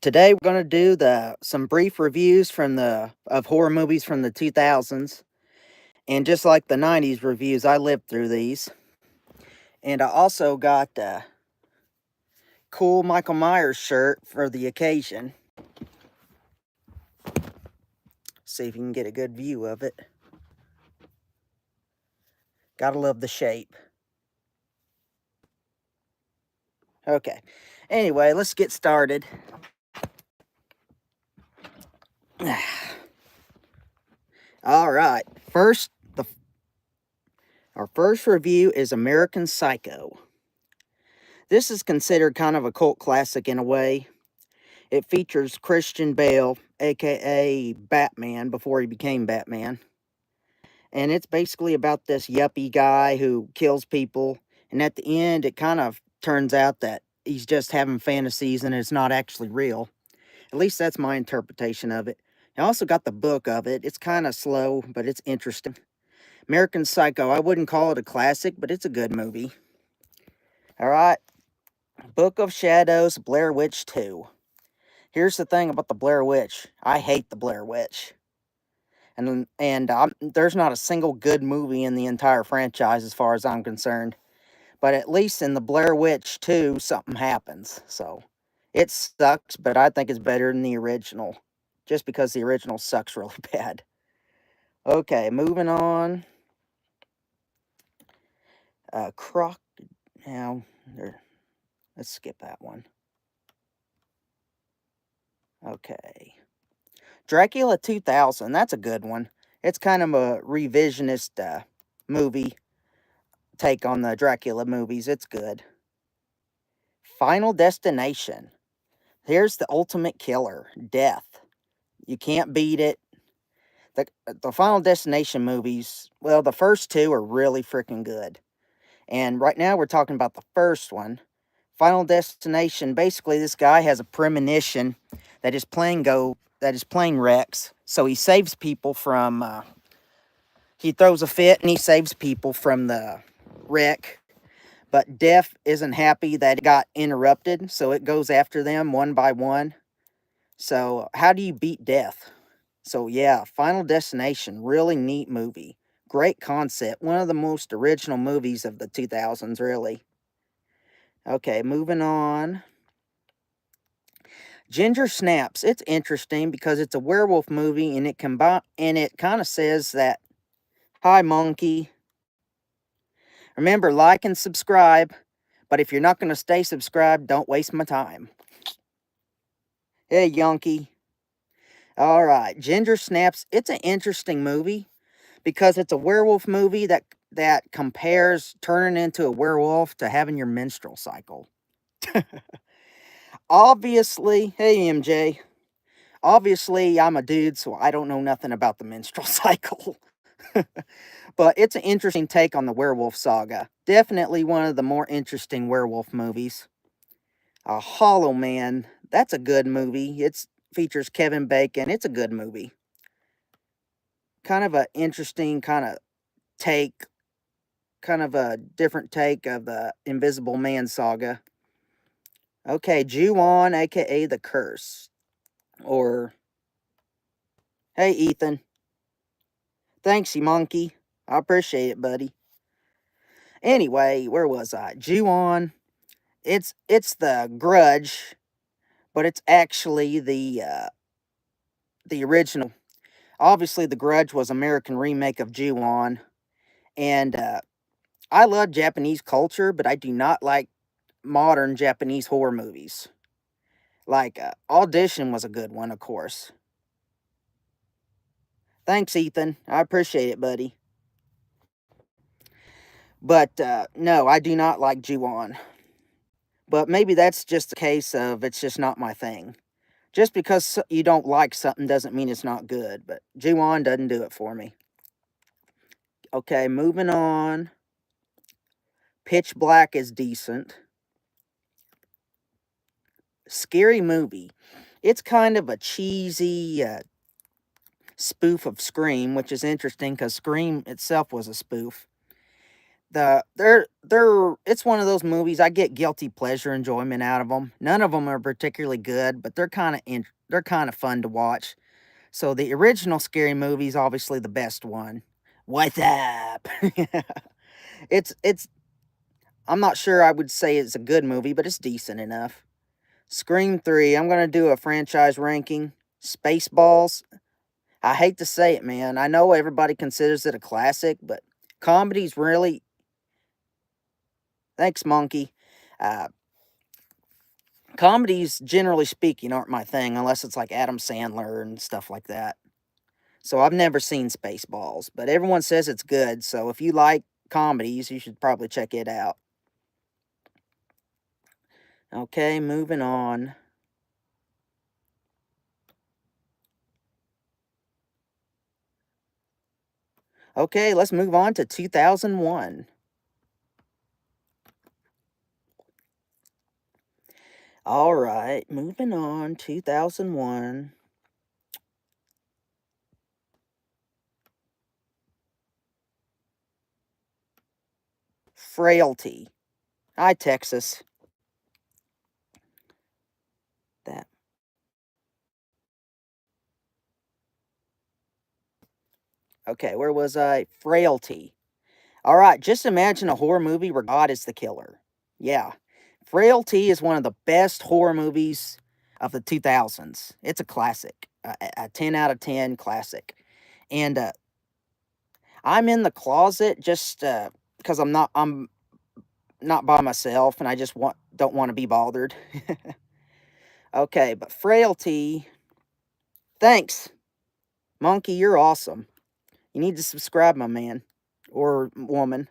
Today we're going to do some brief reviews of horror movies from the 2000s. And just like the 90s reviews, I lived through these. And I also got a cool Michael Myers shirt for the occasion. See if you can get a good view of it. Gotta love the shape. Okay. Anyway, let's get started. All right. Our first review is American Psycho. This is considered kind of a cult classic in a way. It features Christian Bale, aka Batman, before he became Batman. And it's basically about this yuppie guy who kills people. And at the end, it kind of turns out that he's just having fantasies and it's not actually real. At least that's my interpretation of it. I also got the book of it. It's kind of slow, but it's interesting. American Psycho, I wouldn't call it a classic, but it's a good movie. All right. Book of Shadows, Blair Witch 2. Here's the thing about the Blair Witch. I hate the Blair Witch. And there's not a single good movie in the entire franchise as far as I'm concerned. But at least in the Blair Witch 2, something happens. So, it sucks, but I think it's better than the original. Just because the original sucks really bad. Okay, moving on. Let's skip that one. Okay. Dracula 2000, that's a good one. It's kind of a revisionist movie take on the Dracula movies. It's good. Final Destination. Here's the ultimate killer, death. You can't beat it. The Final Destination movies, well, the first two are really freaking good. And right now we're talking about the first one. Final Destination, basically this guy has a premonition that his plane wrecks. So he saves people from, he throws a fit and he saves people from the wreck. But death isn't happy that it got interrupted, so it goes after them one by one. So how do you beat death? So yeah, Final Destination, really neat movie. Great concept. One of the most original movies of the 2000s, really. Okay, moving on. Ginger Snaps. It's interesting because it's a werewolf movie and it kind of says that, hi monkey. Remember, like and subscribe, but if you're not going to stay subscribed, don't waste my time. Hey, Yonky. All right, Ginger Snaps. It's an interesting movie because it's a werewolf movie that compares turning into a werewolf to having your menstrual cycle. Obviously, hey MJ, obviously I'm a dude, so I don't know nothing about the menstrual cycle. But it's an interesting take on the werewolf saga. Definitely one of the more interesting werewolf movies. Hollow Man, that's a good movie. It features Kevin Bacon. It's a good movie. Kind of an interesting kind of a different take of the Invisible Man saga. Okay, Ju-on, aka The Curse. Or, hey Ethan. Thanks, you monkey. I appreciate it, buddy. Anyway, where was I? Ju-on. It's the Grudge, but it's actually the original. Obviously, the Grudge was American remake of Ju-on. And I love Japanese culture, but I do not like modern Japanese horror movies. Like, Audition was a good one, of course. Thanks, Ethan. I appreciate it, buddy. But, no, I do not like Ju-on. But maybe that's just a case of it's just not my thing. Just because you don't like something doesn't mean it's not good. But Ju-on doesn't do it for me. Okay, moving on. Pitch Black is decent. Scary Movie. It's kind of a cheesy spoof of Scream, which is interesting because Scream itself was a spoof. It's one of those movies I get guilty pleasure enjoyment out of them. None of them are particularly good, but they're kind of fun to watch. So the original Scary Movie is obviously the best one. What's up? it's I'm not sure I would say it's a good movie, but it's decent enough. Scream 3, I'm going to do a franchise ranking. Spaceballs, I hate to say it, man. I know everybody considers it a classic, but comedies really. Thanks, Monkey. Uh, Comedies, generally speaking, aren't my thing unless it's like Adam Sandler and stuff like that. So I've never seen Spaceballs, but everyone says it's good. So if you like comedies, you should probably check it out. Okay, moving on. Okay, let's move on to 2001. All right, moving on. 2001. Frailty. Hi, Texas. That. Okay, where was I? Frailty. All right, just imagine a horror movie where God is the killer. Yeah. Frailty is one of the best horror movies of the 2000s. It's a classic, a 10 out of 10 classic. And I'm in the closet just because I'm not by myself and I just don't want to be bothered. Okay, but Frailty, thanks. Monkey, you're awesome. You need to subscribe, my man or woman.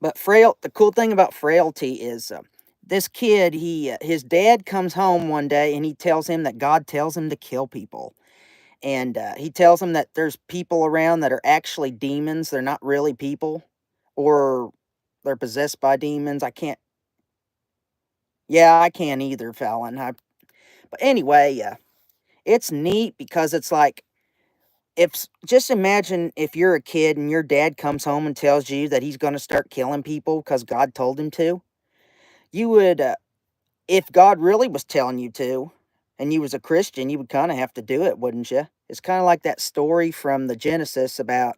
But the cool thing about Frailty is this kid. His dad comes home one day and he tells him that God tells him to kill people, and he tells him that there's people around that are actually demons. They're not really people, or they're possessed by demons. I can't. Yeah, I can't either, Fallon. But anyway, it's neat because it's like just imagine if you're a kid and your dad comes home and tells you that he's going to start killing people because God told him to. You would, if God really was telling you to, and you was a Christian, you would kind of have to do it, wouldn't you? It's kind of like that story from the Genesis about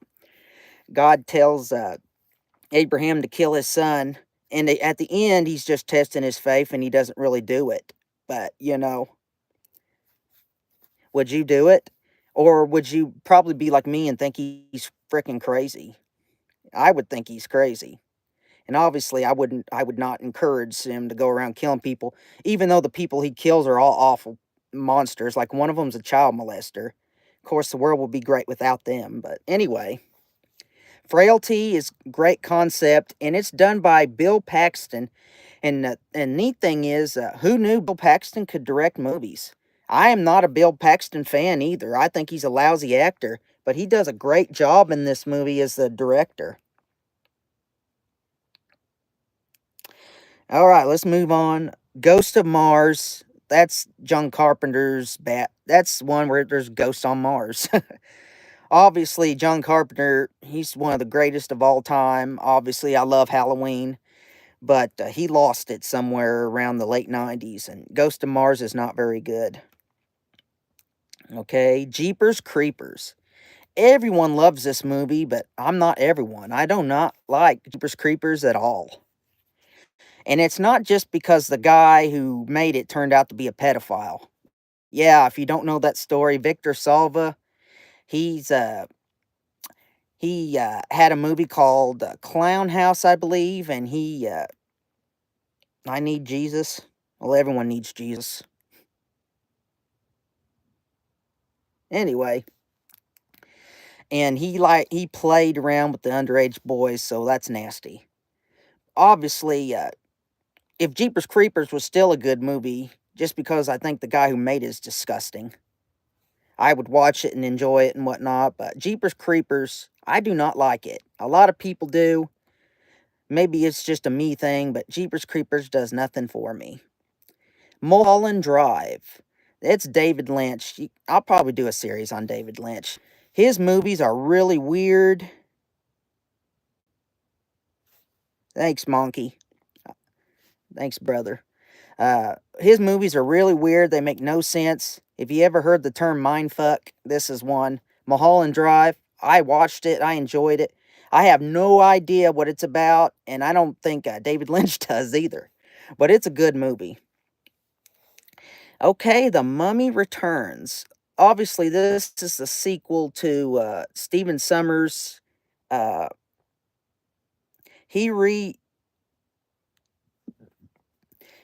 God tells Abraham to kill his son, and at the end, he's just testing his faith, and he doesn't really do it. But would you do it, or would you probably be like me and think he's freaking crazy? I would think he's crazy. And obviously, I would not encourage him to go around killing people, even though the people he kills are all awful monsters. Like one of them's a child molester. Of course, the world would be great without them. But anyway, Frailty is great concept, and it's done by Bill Paxton. And neat thing is, who knew Bill Paxton could direct movies? I am not a Bill Paxton fan either. I think he's a lousy actor, but he does a great job in this movie as the director. All right, let's move on. Ghost of Mars. That's John Carpenter's bat. That's one where there's ghosts on Mars. Obviously, John Carpenter, he's one of the greatest of all time. Obviously, I love Halloween, but he lost it somewhere around the late 90s, and Ghost of Mars is not very good. Okay, Jeepers Creepers. Everyone loves this movie, but I'm not everyone. I do not like Jeepers Creepers at all. And it's not just because the guy who made it turned out to be a pedophile. Yeah, if you don't know that story, Victor Salva, he's he had a movie called Clown House, I believe, and I need Jesus. Well, everyone needs Jesus. Anyway, and he played around with the underage boys, so that's nasty. Obviously, if Jeepers Creepers was still a good movie, just because I think the guy who made it is disgusting, I would watch it and enjoy it and whatnot, but Jeepers Creepers, I do not like it. A lot of people do. Maybe it's just a me thing, but Jeepers Creepers does nothing for me. Mulholland Drive. It's David Lynch. I'll probably do a series on David Lynch. His movies are really weird, Thanks, Monkey. Thanks, brother. His movies are really weird. They make no sense. If you ever heard the term mindfuck, this is one. Mulholland Drive, I watched it. I enjoyed it. I have no idea what it's about, and I don't think David Lynch does either. But it's a good movie. Okay, The Mummy Returns. Obviously, this is the sequel to Stephen Sommers. Uh, he re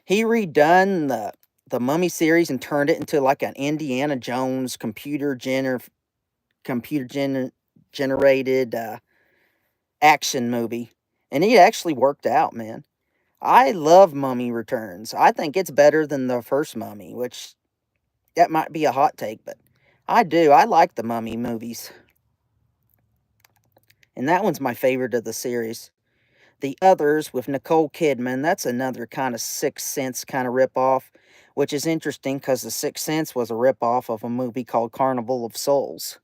he redone the Mummy series and turned it into like an Indiana Jones generated action movie, and it actually worked out, man. I love Mummy Returns. I think it's better than the first Mummy, which that might be a hot take, but I do. I like the Mummy movies, and that one's my favorite of the series. The others with Nicole Kidman, that's another kind of Sixth Sense kind of ripoff, which is interesting because The Sixth Sense was a ripoff of a movie called Carnival of Souls.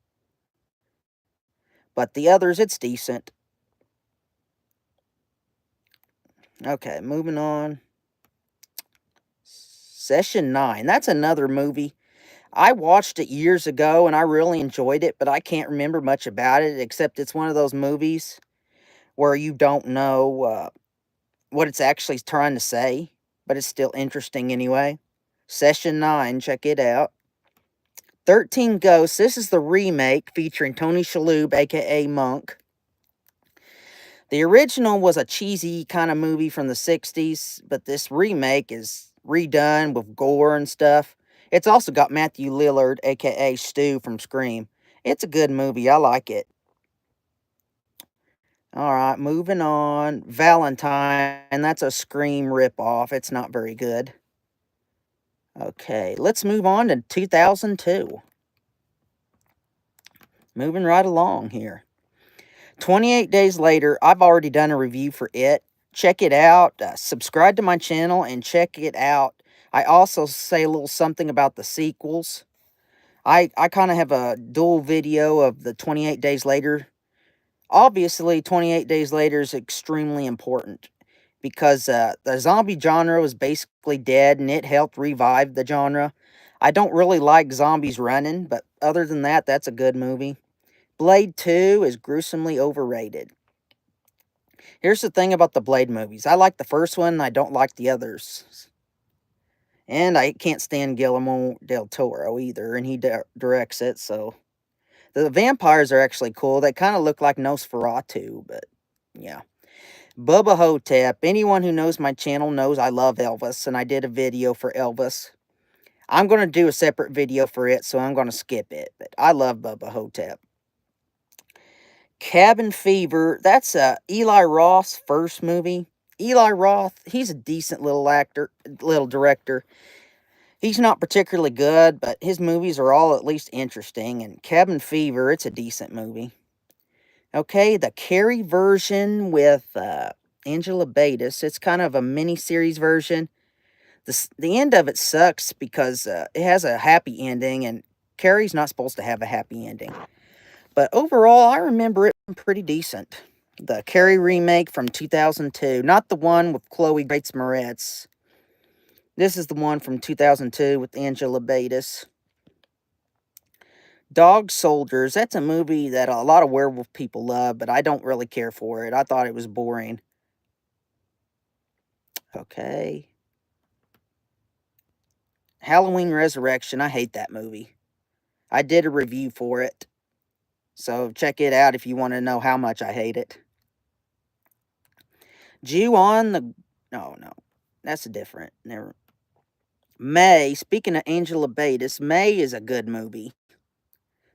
But the others, it's decent. Okay, moving on. Session 9, that's another movie. I watched it years ago and I really enjoyed it, but I can't remember much about it except it's one of those movies where you don't know what it's actually trying to say, but it's still interesting anyway. Session 9, check it out. 13 Ghosts, this is the remake featuring Tony Shalhoub, aka Monk. The original was a cheesy kind of movie from the 60s, but this remake is redone with gore and stuff. It's also got Matthew Lillard, aka Stu from Scream. It's a good movie, I like it. Alright, moving on. Valentine, that's a Scream ripoff. It's not very good. Okay, let's move on to 2002. Moving right along here. 28 Days Later, I've already done a review for it. Check it out. Subscribe to my channel and check it out. I also say a little something about the sequels. I kind of have a dual video of the 28 Days Later. Obviously, 28 Days Later is extremely important because the zombie genre was basically dead and it helped revive the genre. I don't really like zombies running, but other than that, that's a good movie. Blade 2 is gruesomely overrated. Here's the thing about the Blade movies. I like the first one, I don't like the others. And I can't stand Guillermo del Toro either, and he directs it, so... The vampires are actually cool. They kind of look like Nosferatu, but yeah. Bubba Hotep. Anyone who knows my channel knows I love Elvis, and I did a video for Elvis. I'm going to do a separate video for it, so I'm going to skip it, but I love Bubba Hotep. Cabin Fever, that's Eli Roth's first movie. Eli Roth, he's a decent little director. He's not particularly good, but his movies are all at least interesting, and Cabin Fever, it's a decent movie. Okay, the Carrie version with Angela Bates, it's kind of a mini-series version. The end of it sucks because it has a happy ending, and Carrie's not supposed to have a happy ending. But overall, I remember it pretty decent. The Carrie remake from 2002. Not the one with Chloe Grace Moretz. This is the one from 2002 with Angela Bates. Dog Soldiers. That's a movie that a lot of werewolf people love, but I don't really care for it. I thought it was boring. Okay. Halloween Resurrection. I hate that movie. I did a review for it. So check it out if you want to know how much I hate it. Jew on the... No. That's different. Never. May. Speaking of Angela Bates, May is a good movie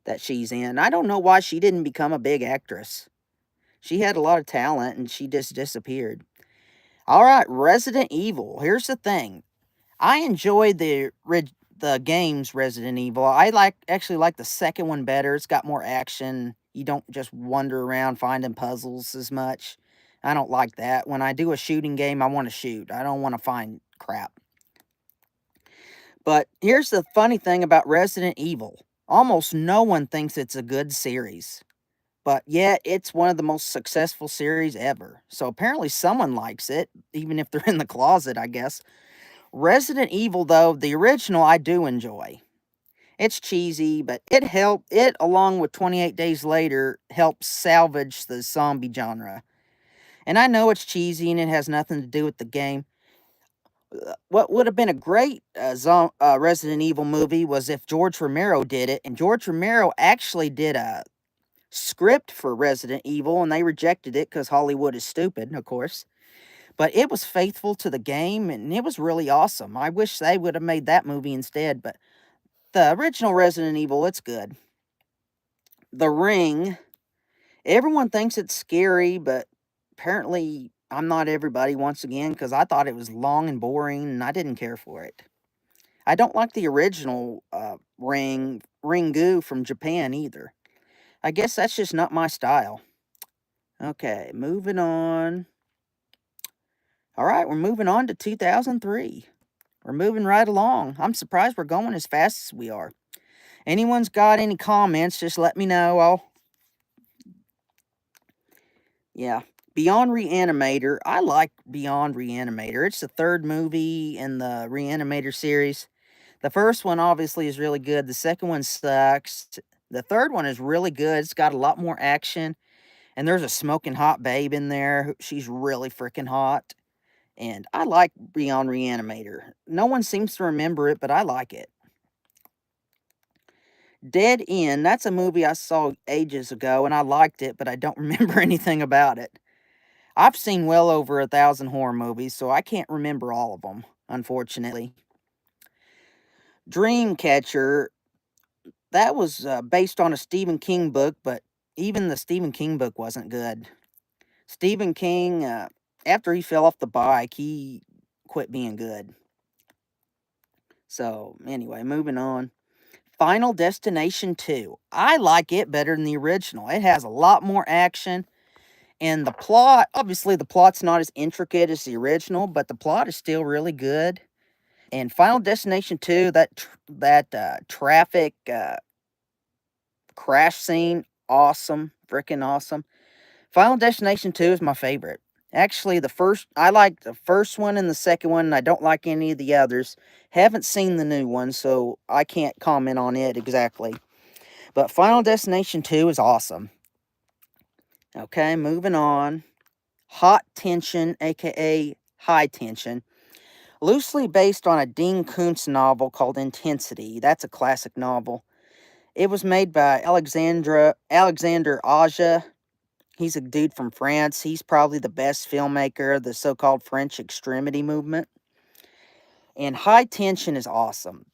that she's in. I don't know why she didn't become a big actress. She had a lot of talent and she just disappeared. Alright, Resident Evil. Here's the thing. I enjoyed the games Resident Evil. I actually like the second one better. It's got more action. You don't just wander around finding puzzles as much. I don't like that. When I do a shooting game, I want to shoot. I don't want to find crap. But here's the funny thing about Resident Evil. Almost no one thinks it's a good series. But yet, it's one of the most successful series ever. So apparently someone likes it, even if they're in the closet, I guess. Resident Evil, though, the original, I do enjoy. It's cheesy, but it, along with 28 Days Later, helps salvage the zombie genre. And I know it's cheesy and it has nothing to do with the game. What would have been a great Resident Evil movie was if George Romero did it. And George Romero actually did a script for Resident Evil, and they rejected it because Hollywood is stupid, of course. But it was faithful to the game, and it was really awesome. I wish they would have made that movie instead, but the original Resident Evil, it's good. The Ring, everyone thinks it's scary, but apparently I'm not everybody once again because I thought it was long and boring, and I didn't care for it. I don't like the original Ringu from Japan either. I guess that's just not my style. Okay, moving on. All right, we're moving on to 2003. We're moving right along. I'm surprised we're going as fast as we are. Anyone's got any comments, just let me know. Yeah. Beyond Reanimator. I like Beyond Reanimator. It's the third movie in the Reanimator series. The first one obviously is really good. The second one sucks. The third one is really good. It's got a lot more action. And there's a smoking hot babe in there. She's really freaking hot. And I like Beyond Reanimator. No one seems to remember it, but I like it. Dead End. That's a movie I saw ages ago, and I liked it, but I don't remember anything about it. I've seen well over 1,000 horror movies, so I can't remember all of them, unfortunately. Dreamcatcher. That was based on a Stephen King book, but even the Stephen King book wasn't good. Stephen King, after he fell off the bike, he quit being good. So, anyway, moving on. Final Destination 2. I like it better than the original. It has a lot more action. And the plot, obviously, the plot's not as intricate as the original, but the plot is still really good. And Final Destination 2, that traffic crash scene, awesome. Freaking awesome. Final Destination 2 is my favorite. Actually, I like the first one and the second one, and I don't like any of the others. Haven't seen the new one, so I can't comment on it exactly. But Final Destination 2 is awesome. Okay, moving on. Hot Tension, aka High Tension. Loosely based on a Dean Koontz novel called Intensity. That's a classic novel. It was made by Alexander Aja. He's a dude from France. He's probably the best filmmaker of the so-called French extremity movement. And High Tension is awesome.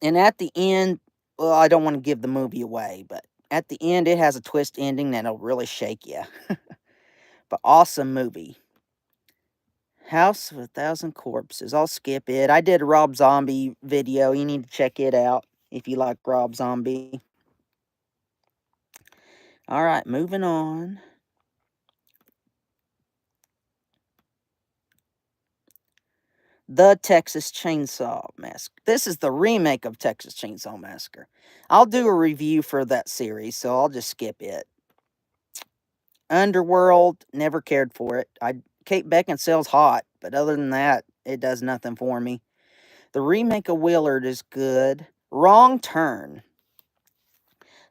And at the end, well, I don't want to give the movie away, but at the end, it has a twist ending that'll really shake you. But awesome movie. House of 1,000 Corpses. I'll skip it. I did a Rob Zombie video. You need to check it out if you like Rob Zombie. Alright, moving on. The Texas Chainsaw Massacre. This is the remake of Texas Chainsaw Massacre. I'll do a review for that series, so I'll just skip it. Underworld, never cared for it. Kate Beckinsale's hot, but other than that, it does nothing for me. The remake of Willard is good. Wrong Turn.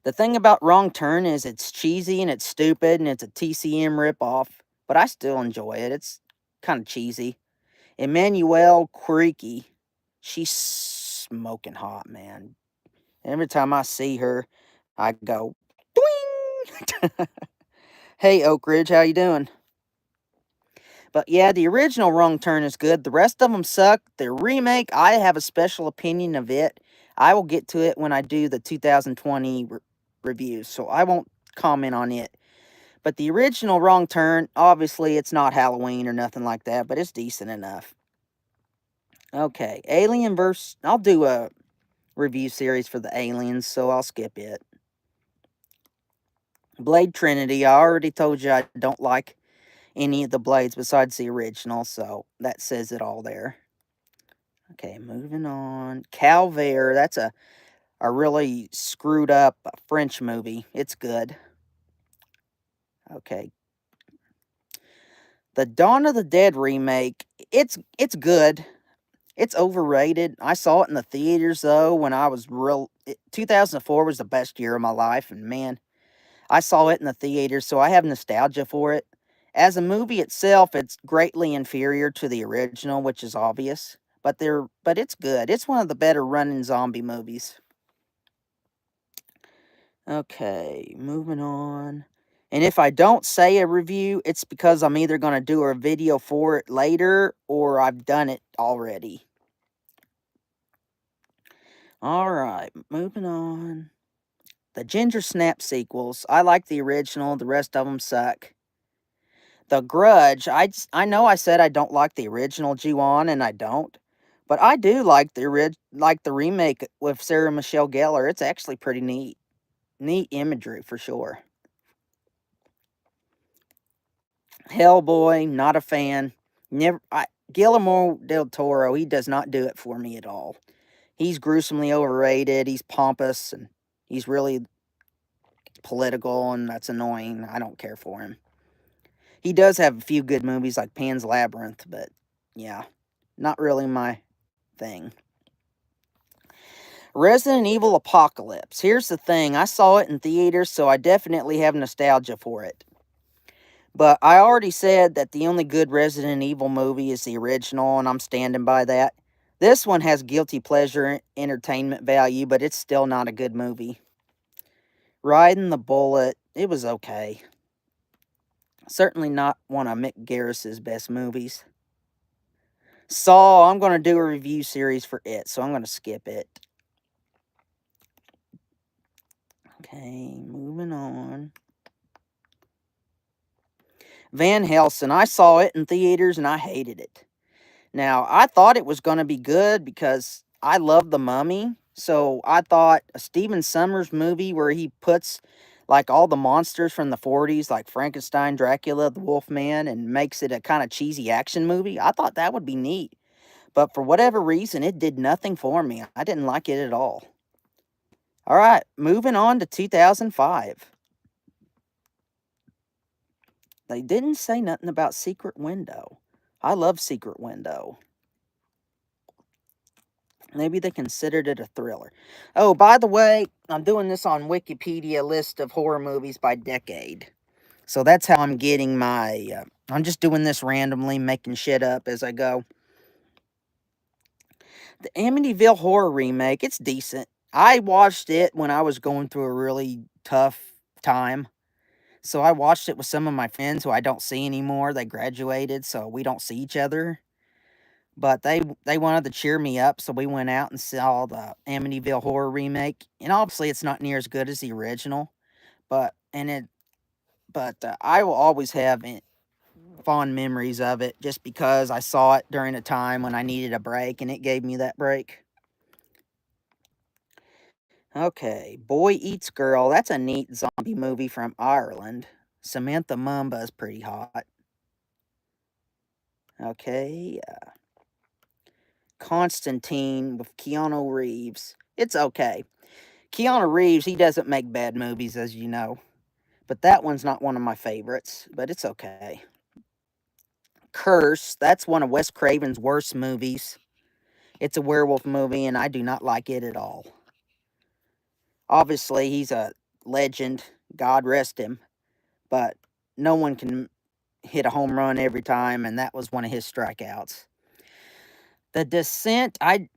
The thing about Wrong Turn is it's cheesy and it's stupid and it's a TCM ripoff, but I still enjoy it. It's kind of cheesy. Emmanuelle Creaky, she's smoking hot, man. Every time I see her, I go, doing. Hey, Oak Ridge, how you doing? But yeah, the original Wrong Turn is good. The rest of them suck. The remake, I have a special opinion of it. I will get to it when I do the 2020 reviews, so I won't comment on it. But the original Wrong Turn, obviously, it's not Halloween or nothing like that, but it's decent enough. Okay, Alien vs. I'll do a review series for the Aliens, so I'll skip it. Blade Trinity, I already told you I don't like any of the Blades besides the original, so that says it all there. Okay, moving on. Calvaire, that's a really screwed up French movie. It's good. Okay. The Dawn of the Dead remake, it's good. It's overrated. I saw it in the theaters though when I was 2004 was the best year of my life, and man, I saw it in the theaters, so I have nostalgia for it. As a movie itself, it's greatly inferior to the original, which is obvious, but it's good. It's one of the better running zombie movies. Okay, moving on. And if I don't say a review, it's because I'm either going to do a video for it later or I've done it already. Alright, moving on. The Ginger Snap sequels. I like the original, the rest of them suck. The Grudge, I know I said I don't like the original Ju-On, and I don't. But I do like the remake with Sarah Michelle Gellar. It's actually pretty neat. Neat imagery for sure. Hellboy, not a fan. Guillermo del Toro, he does not do it for me at all. He's gruesomely overrated. He's pompous and he's really political, and that's annoying. I don't care for him. He does have a few good movies like Pan's Labyrinth, but yeah, not really my thing. Resident Evil Apocalypse. Here's the thing, I saw it in theaters, so I definitely have nostalgia for it. But I already said that the only good Resident Evil movie is the original, and I'm standing by that. This one has guilty pleasure entertainment value, but it's still not a good movie. Riding the Bullet, it was okay. Certainly not one of Mick Garris's best movies. Saw, I'm going to do a review series for it, so I'm going to skip it. Okay, moving on. Van Helsing, I saw it in theaters and I hated it. Now, I thought it was going to be good because I love The Mummy, so I thought a Stephen Sommers movie where he puts like all the monsters from the 40s, like Frankenstein, Dracula, the Wolfman, and makes it a kind of cheesy action movie. I thought that would be neat. But for whatever reason, it did nothing for me. I didn't like it at all. All right, moving on to 2005. They didn't say nothing about Secret Window. I love Secret Window. Maybe they considered it a thriller. Oh, by the way, I'm doing this on Wikipedia list of horror movies by decade. So that's how I'm getting my... I'm just doing this randomly, making shit up as I go. The Amityville Horror Remake, it's decent. I watched it when I was going through a really tough time. So I watched it with some of my friends who I don't see anymore. They graduated, so we don't see each other. But they wanted to cheer me up, so we went out and saw the Amityville Horror Remake. And obviously, it's not near as good as the original, but I will always have fond memories of it just because I saw it during a time when I needed a break, and it gave me that break. Okay, Boy Eats Girl. That's a neat zombie movie from Ireland. Samantha Mumba is pretty hot. Okay, Constantine with Keanu Reeves. It's okay. Keanu Reeves, he doesn't make bad movies, as you know. But that one's not one of my favorites, but it's okay. Curse, that's one of Wes Craven's worst movies. It's a werewolf movie, and I do not like it at all. Obviously, he's a legend. God rest him. But no one can hit a home run every time, and that was one of his strikeouts. The Descent, it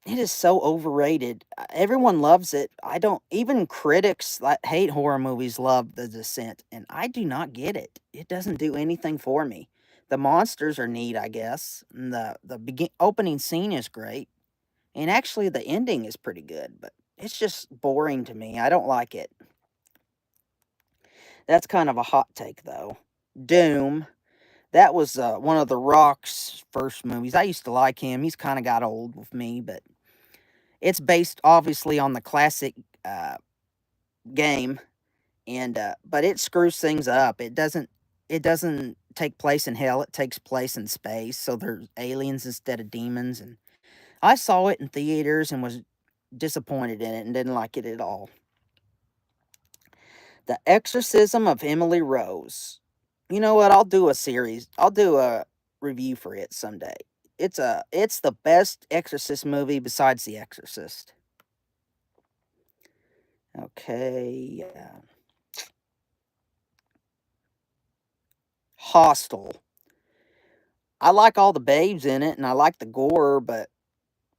is so overrated. Everyone loves it. I don't even critics that hate horror movies love The Descent, and I do not get it. It doesn't do anything for me. The monsters are neat, I guess. And the opening scene is great. And actually the ending is pretty good, but it's just boring to me. I don't like it. That's kind of a hot take though. Doom, that was one of The Rock's first movies. I used to like him. He's kind of got old with me, but it's based obviously on the classic game, and but it screws things up. It doesn't take place in hell. It takes place in space, so there's aliens instead of demons. And I saw it in theaters and was disappointed in it and didn't like it at all. The Exorcism of Emily Rose. You know what? I'll do a series. I'll do a review for it someday. It's the best Exorcist movie besides The Exorcist. Okay. Hostel. I like all the babes in it and I like the gore, but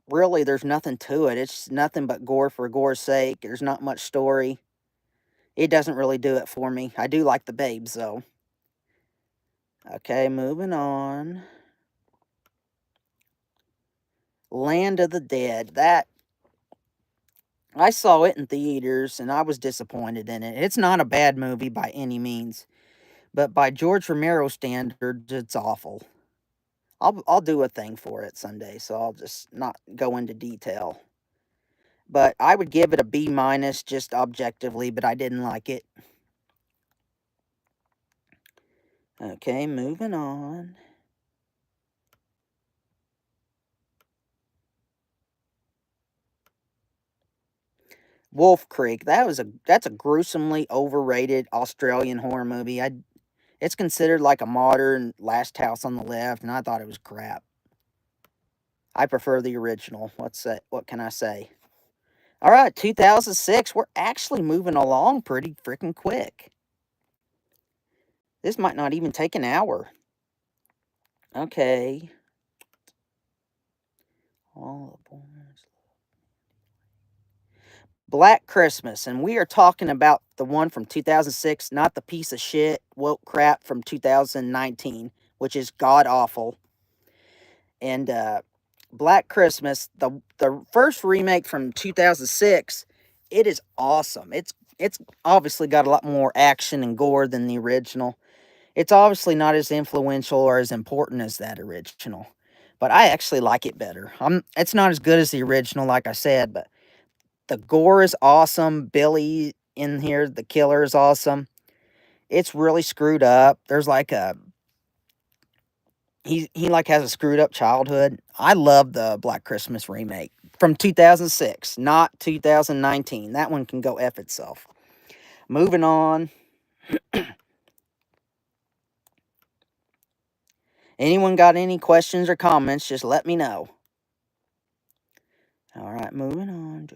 really there's nothing to it. It's nothing but gore for gore's sake. There's not much story. It doesn't really do it for me. I do like the babes though. Okay, moving on. Land of the Dead. That I saw it in theaters and I was disappointed in it. It's not a bad movie by any means, but by George Romero standards, it's awful. I'll do a thing for it Sunday, so I'll just not go into detail. But I would give it a B minus just objectively, but I didn't like it. Okay, moving on. Wolf Creek. That's a gruesomely overrated Australian horror movie. It's considered like a modern Last House on the Left, and I thought it was crap. I prefer the original. What can I say? All right, 2006. We're actually moving along pretty freaking quick. This might not even take an hour. Okay. All the boys. Black Christmas, and we are talking about the one from 2006, not the piece of shit woke crap from 2019, which is god awful. And Black Christmas, the first remake from 2006, it is awesome. It's obviously got a lot more action and gore than the original. It's obviously not as influential or as important as that original, but I actually like it better. It's not as good as the original, like I said, but the gore is awesome. Billy in here, the killer, is awesome. It's really screwed up. There's like a he like has a screwed up childhood. I love the Black Christmas remake from 2006, not 2019. That one can go F itself. Moving on. Anyone got any questions or comments, just let me know. All right, moving on.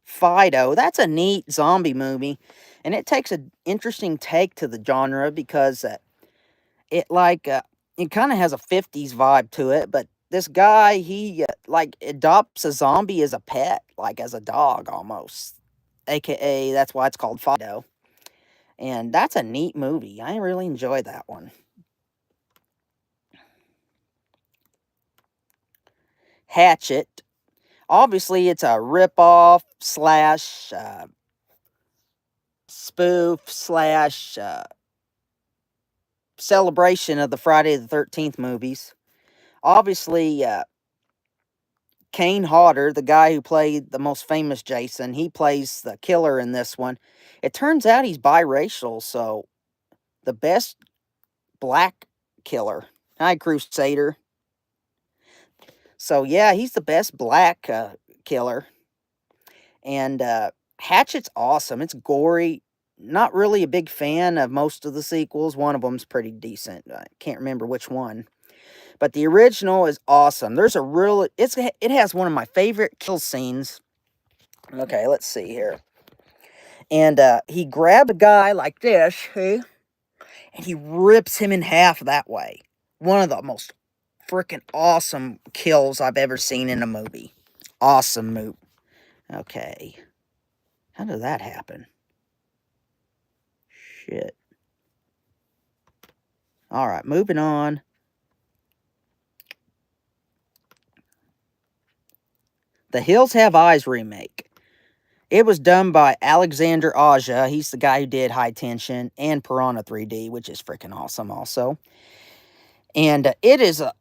Fido, that's a neat zombie movie, and it takes an interesting take to the genre because it like it kind of has a 50s vibe to it, but this guy he like adopts a zombie as a pet, like as a dog almost. AKA that's why it's called Fido. And that's a neat movie. I really enjoy that one. Hatchet. Obviously, it's a rip-off slash spoof slash celebration of the Friday the 13th movies. Obviously, Kane Hodder, the guy who played the most famous Jason, he plays the killer in this one. It turns out he's biracial, so the best black killer. Hi, Crusader. So, yeah, he's the best black killer. And Hatchet's awesome. It's gory. Not really a big fan of most of the sequels. One of them's pretty decent. I can't remember which one. But the original is awesome. There's a real... It has one of my favorite kill scenes. Okay, let's see here. And he grabbed a guy like this, see? And he rips him in half that way. One of the most freaking awesome kills I've ever seen in a movie. Awesome move. Okay. How did that happen? Shit. Alright, moving on. The Hills Have Eyes remake. It was done by Alexander Aja. He's the guy who did High Tension and Piranha 3D, which is freaking awesome also. And it is a...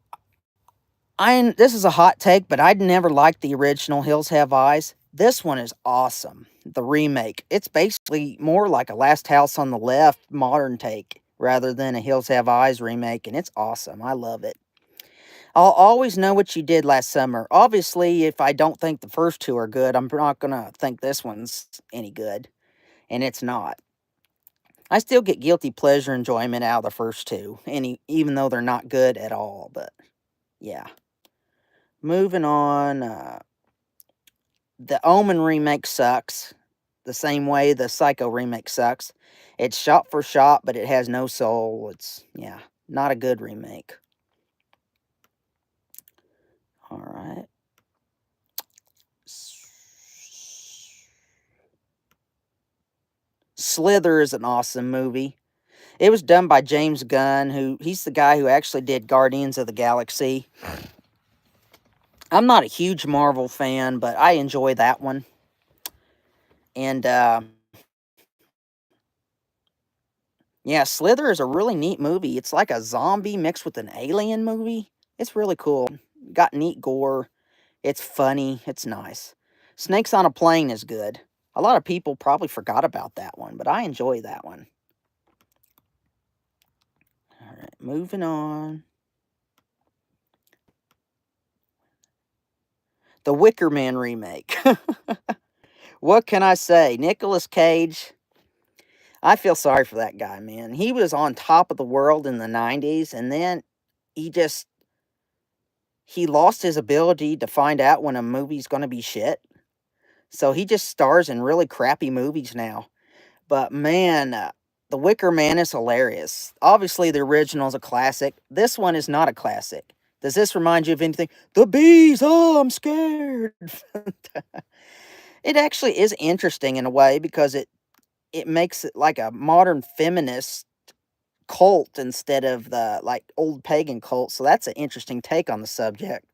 this is a hot take, but I'd never liked the original Hills Have Eyes. This one is awesome. The remake. It's basically more like a Last House on the Left modern take rather than a Hills Have Eyes remake, and it's awesome. I love it. I'll always know what you did last summer. Obviously, if I don't think the first two are good, I'm not gonna think this one's any good, and it's not. I still get guilty pleasure enjoyment out of the first two, even though they're not good at all. But yeah, moving on. The Omen remake sucks, the same way the Psycho remake sucks. It's shot for shot, but it has no soul. It's, yeah, not a good remake. All right. Slither is an awesome movie. It was done by James Gunn, he's the guy who actually did Guardians of the Galaxy. I'm not a huge Marvel fan, but I enjoy that one. And yeah, Slither is a really neat movie. It's like a zombie mixed with an alien movie. It's really cool. Got neat gore. It's funny. It's nice. Snakes on a Plane is good. A lot of people probably forgot about that one, but I enjoy that one. All right, moving on. The Wicker Man remake. What can I say? Nicolas Cage. I feel sorry for that guy, man. He was on top of the world in the 90s, and then he just he lost his ability to find out when a movie's going to be shit. So he just stars in really crappy movies now. But man, The Wicker Man is hilarious. Obviously, the original is a classic. This one is not a classic. Does this remind you of anything? The bees, oh, I'm scared. It actually is interesting in a way because it makes it like a modern feminist cult instead of the like old pagan cult. So that's an interesting take on the subject.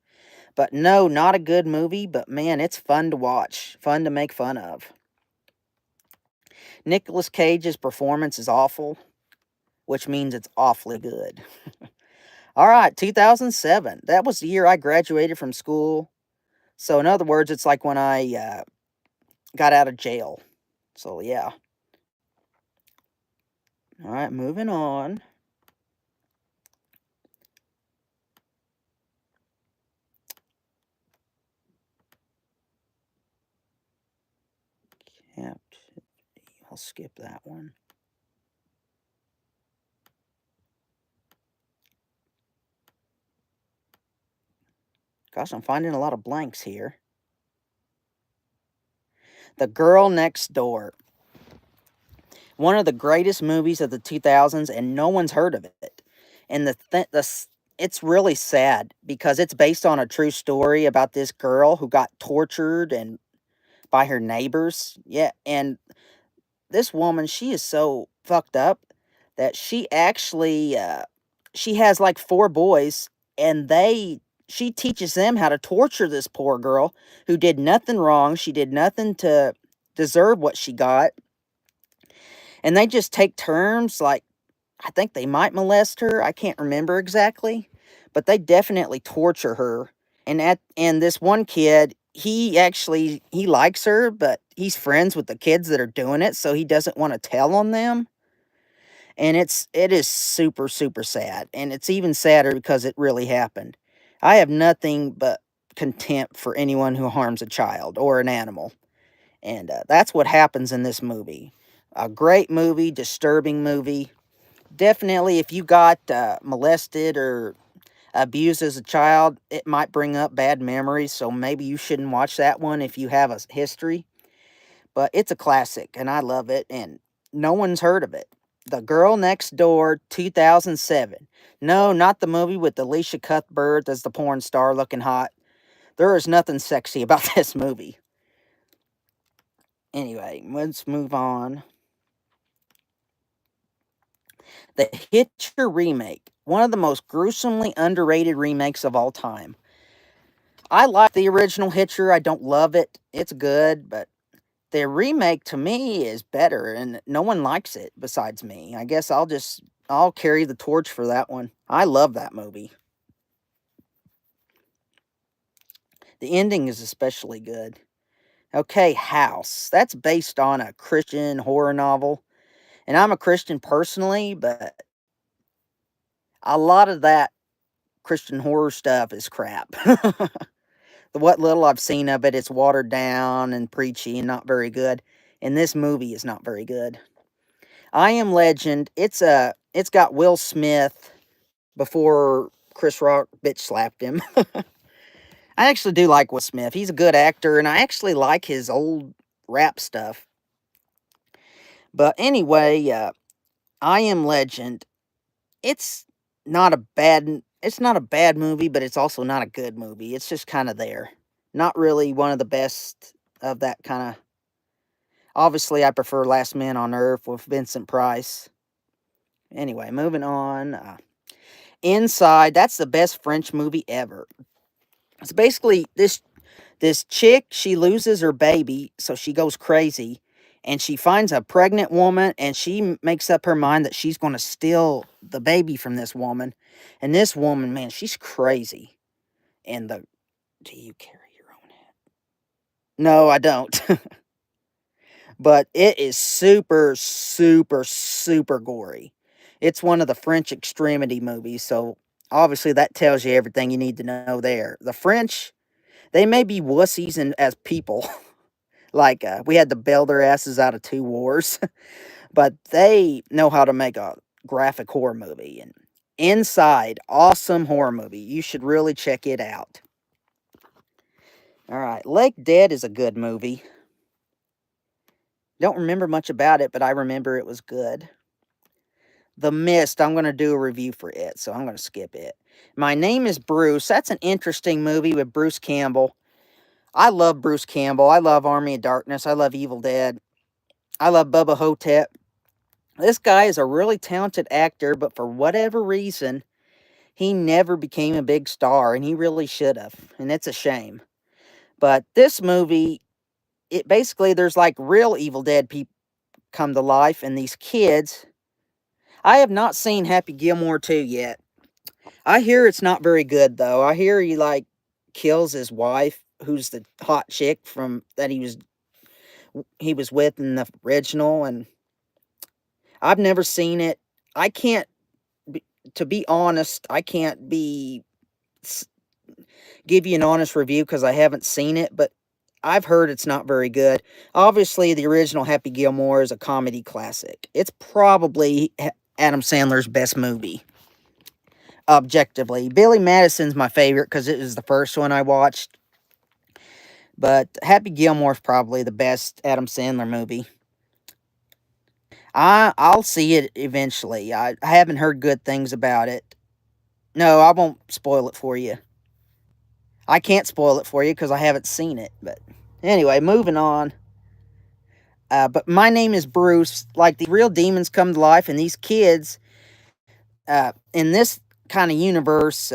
But no, not a good movie, but man, it's fun to watch, fun to make fun of. Nicolas Cage's performance is awful, which means it's awfully good. All right, 2007. That was the year I graduated from school. So, in other words, it's like when I got out of jail. So, yeah. All right, moving on. Captivity. I'll skip that one. Gosh, I'm finding a lot of blanks here. The Girl Next Door. One of the greatest movies of the 2000s, and no one's heard of it. And it's really sad because it's based on a true story about this girl who got tortured and by her neighbors. Yeah, and this woman, she is so fucked up that she actually she has like four boys, and she teaches them how to torture this poor girl who did nothing wrong. She did nothing to deserve what she got. And they just take turns, like, I think they might molest her. I can't remember exactly, but they definitely torture her. And this one kid, he likes her, but he's friends with the kids that are doing it, so he doesn't want to tell on them. And it is super super sad, and it's even sadder because it really happened. I have nothing but contempt for anyone who harms a child or an animal, and that's what happens in this movie. A great movie, disturbing movie. Definitely, if you got molested or abused as a child, it might bring up bad memories, so maybe you shouldn't watch that one if you have a history. But it's a classic, and I love it, and no one's heard of it. The Girl Next Door, 2007. No, not the movie with Alicia Cuthbert as the porn star looking hot. There is nothing sexy about this movie. Anyway, let's move on. The Hitcher remake, one of the most gruesomely underrated remakes of all time. I like the original Hitcher. I don't love it. It's good, but the remake to me is better, and no one likes it besides me. I guess I'll carry the torch for that one. I love that movie. The ending is especially good. Okay, House. That's based on a Christian horror novel. And I'm a Christian personally, but a lot of that Christian horror stuff is crap. What little I've seen of it, it's watered down and preachy and not very good. And this movie is not very good. I Am Legend. It's got Will Smith before Chris Rock bitch slapped him. I actually do like Will Smith. He's a good actor, and I actually like his old rap stuff. But anyway, I Am Legend. It's it's not a bad movie, but it's also not a good movie. It's just kind of there. Not really one of the best of that kind of. Obviously, I prefer Last Man on Earth with Vincent Price. Anyway, moving on. Inside, that's the best French movie ever. It's basically this chick, she loses her baby, so she goes crazy, and she finds a pregnant woman, and she makes up her mind that she's going to steal the baby from this woman. And this woman, man, she's crazy. And do you carry your own hat? No, I don't. But it is super, super, super gory. It's one of the French extremity movies, so obviously that tells you everything you need to know there. The French, they may be wussies as people. Like, we had to bail their asses out of 2 wars. But they know how to make a graphic horror movie. And Inside, awesome horror movie. You should really check it out. Alright, Lake Dead is a good movie. Don't remember much about it, but I remember it was good. The Mist, I'm going to do a review for it, so I'm going to skip it. My Name is Bruce. That's an interesting movie with Bruce Campbell. I love Bruce Campbell. I love Army of Darkness. I love Evil Dead. I love Bubba Hotep. This guy is a really talented actor, but for whatever reason, he never became a big star, and he really should have, and it's a shame. But this movie, it basically, there's like real Evil Dead people come to life, and these kids. I have not seen Happy Gilmore 2 yet. I hear it's not very good, though. I hear he, like, kills his wife, who's the hot chick from that he was with in the original, and I've never seen it. I can't, to be honest, I can't give you an honest review because I haven't seen it, but I've heard it's not very good. Obviously, the original Happy Gilmore is a comedy classic. It's probably Adam Sandler's best movie. Objectively. Billy Madison's my favorite because it was the first one I watched. But Happy Gilmore's probably the best Adam Sandler movie. I'll see it eventually. I haven't heard good things about it. No, I won't spoil it for you. I can't spoil it for you because I haven't seen it. But anyway, moving on. But My Name is Bruce. Like, the real demons come to life, and these kids, in this kind of universe,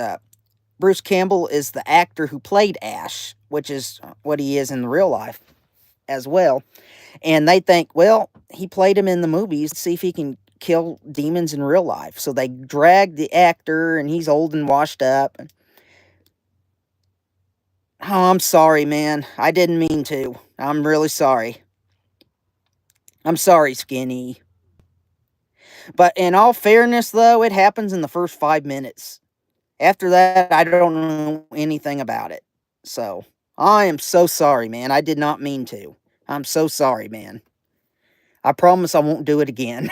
Bruce Campbell is the actor who played Ash, which is what he is in real life as well. And they think, well, he played him in the movies. See if he can kill demons in real life. So they drag the actor, and he's old and washed up. Oh, I'm sorry, man. I didn't mean to. I'm really sorry. I'm sorry, Skinny. But in all fairness, though, it happens in the first 5 minutes. After that, I don't know anything about it. So, I am so sorry, man. I did not mean to. I'm so sorry, man. I promise I won't do it again.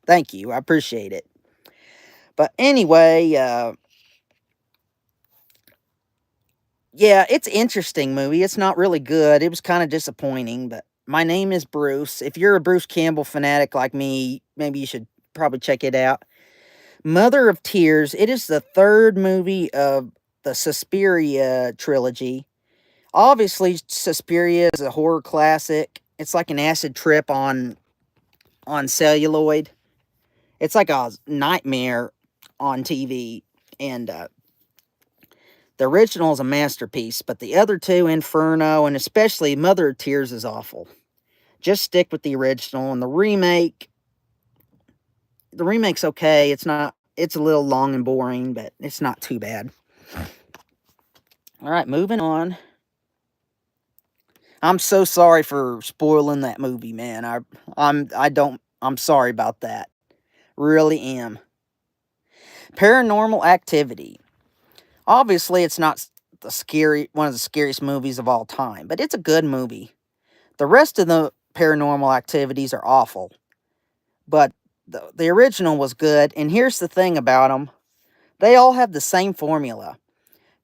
Thank you. I appreciate it. But anyway, yeah, it's an interesting movie. It's not really good. It was kind of disappointing, but My Name is Bruce. If you're a Bruce Campbell fanatic like me, maybe you should probably check it out. Mother of Tears. It is the third movie of the Suspiria trilogy. Obviously, Suspiria is a horror classic. It's like an acid trip on celluloid. It's like a nightmare on TV. And the original is a masterpiece, but the other two, Inferno and especially Mother of Tears, is awful. Just stick with the original. And the remake's okay. It's a little long and boring, but it's not too bad. All right, moving on. I'm so sorry for spoiling that movie, man. I'm sorry about that. Really am. Paranormal Activity. Obviously, it's not one of the scariest movies of all time, but it's a good movie. The rest of the Paranormal Activities are awful, but the original was good. And here's the thing about them: they all have the same formula.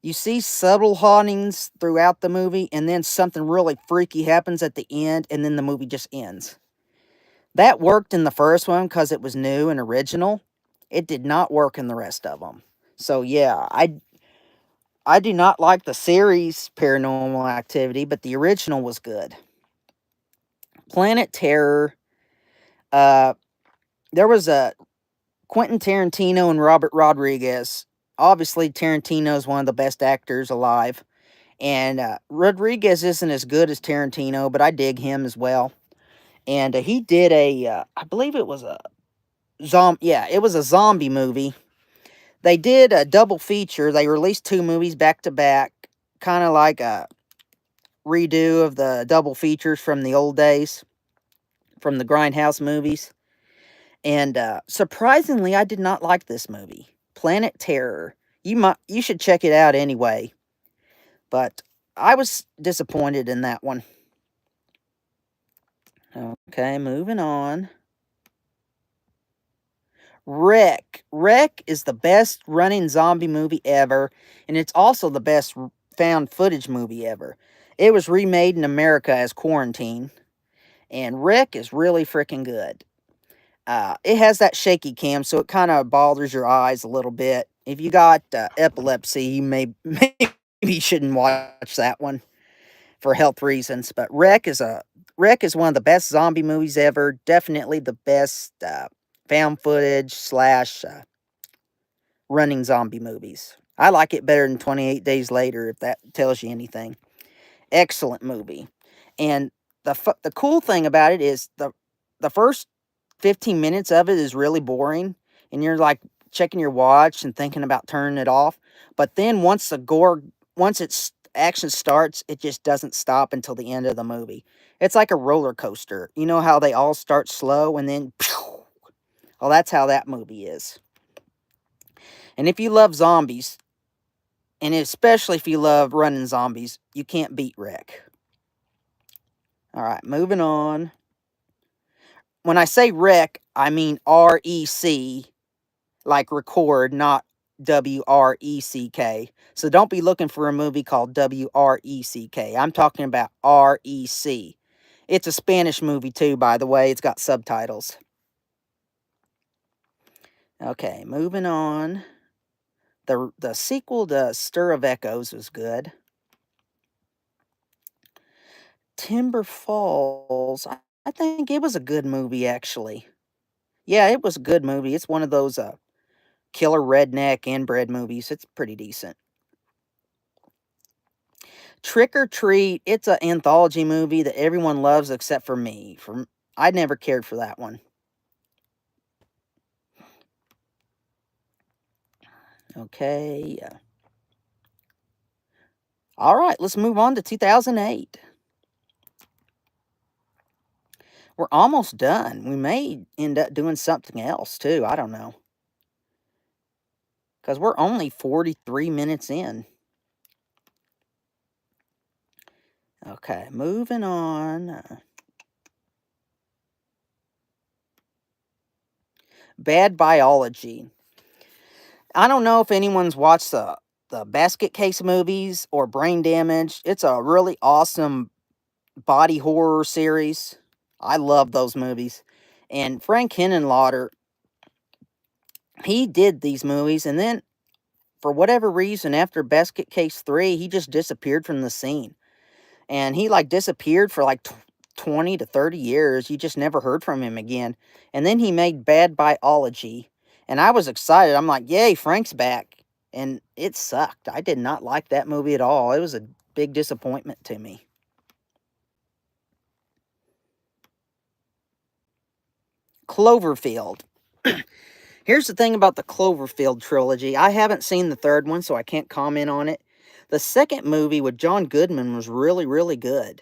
You see subtle hauntings throughout the movie, and then something really freaky happens at the end, and then the movie just ends. That worked in the first one because it was new and original. It did not work in the rest of them. So yeah, I do not like the series Paranormal Activity, but the original was good. Planet Terror. Uh, there was a Quentin Tarantino and Robert Rodriguez. Obviously, Tarantino is one of the best actors alive, and Rodriguez isn't as good as Tarantino, but I dig him as well. And he did I believe it was a yeah, it was a zombie movie. They did a double feature. They released two movies back to back, kind of like a redo of the double features from the old days, from the Grindhouse movies. And surprisingly, I did not like this movie, Planet Terror. You should check it out anyway. But I was disappointed in that one. Okay, moving on. Wreck. Wreck is the best running zombie movie ever, and it's also the best found footage movie ever. It was remade in America as Quarantine, and Wreck is really freaking good. It has that shaky cam, so it kind of bothers your eyes a little bit. If you got epilepsy, you maybe shouldn't watch that one for health reasons. But Wreck is one of the best zombie movies ever. Definitely the best found footage slash running zombie movies. I like it better than 28 Days Later, if that tells you anything. Excellent movie. And the cool thing about it is the first 15 minutes of it is really boring, and you're like checking your watch and thinking about turning it off. But then once its action starts, it just doesn't stop until the end of the movie. It's like a roller coaster. You know how they all start slow and then, pew! Well, that's how that movie is. And if you love zombies, and especially if you love running zombies, you can't beat Wreck. All right, moving on. When I say Wreck, I mean REC, like record, not WRECK. So don't be looking for a movie called WRECK. I'm talking about REC. It's a Spanish movie too, by the way. It's got subtitles. Okay, moving on. The sequel to Stir of Echoes was good. Timber Falls, I think it was a good movie, actually. Yeah, it was a good movie. It's one of those killer redneck inbred movies. It's pretty decent. Trick or Treat, it's an anthology movie that everyone loves except for me. I never cared for that one. Okay. All right, let's move on to 2008. We're almost done. We may end up doing something else too. I don't know. Because we're only 43 minutes in. Okay, moving on. Bad Biology. I don't know if anyone's watched the Basket Case movies or Brain Damage. It's a really awesome body horror series. I love those movies. And Frank Henenlotter, he did these movies, and then for whatever reason, after Basket Case 3, he just disappeared from the scene. And he like disappeared for like 20 to 30 years. You just never heard from him again. And then he made Bad Biology, and I was excited. I'm like, yay, Frank's back. And it sucked. I did not like that movie at all. It was a big disappointment to me. Cloverfield. Here's the thing about the Cloverfield trilogy. I haven't seen the third one, so I can't comment on it. The second movie with John Goodman was really, really good.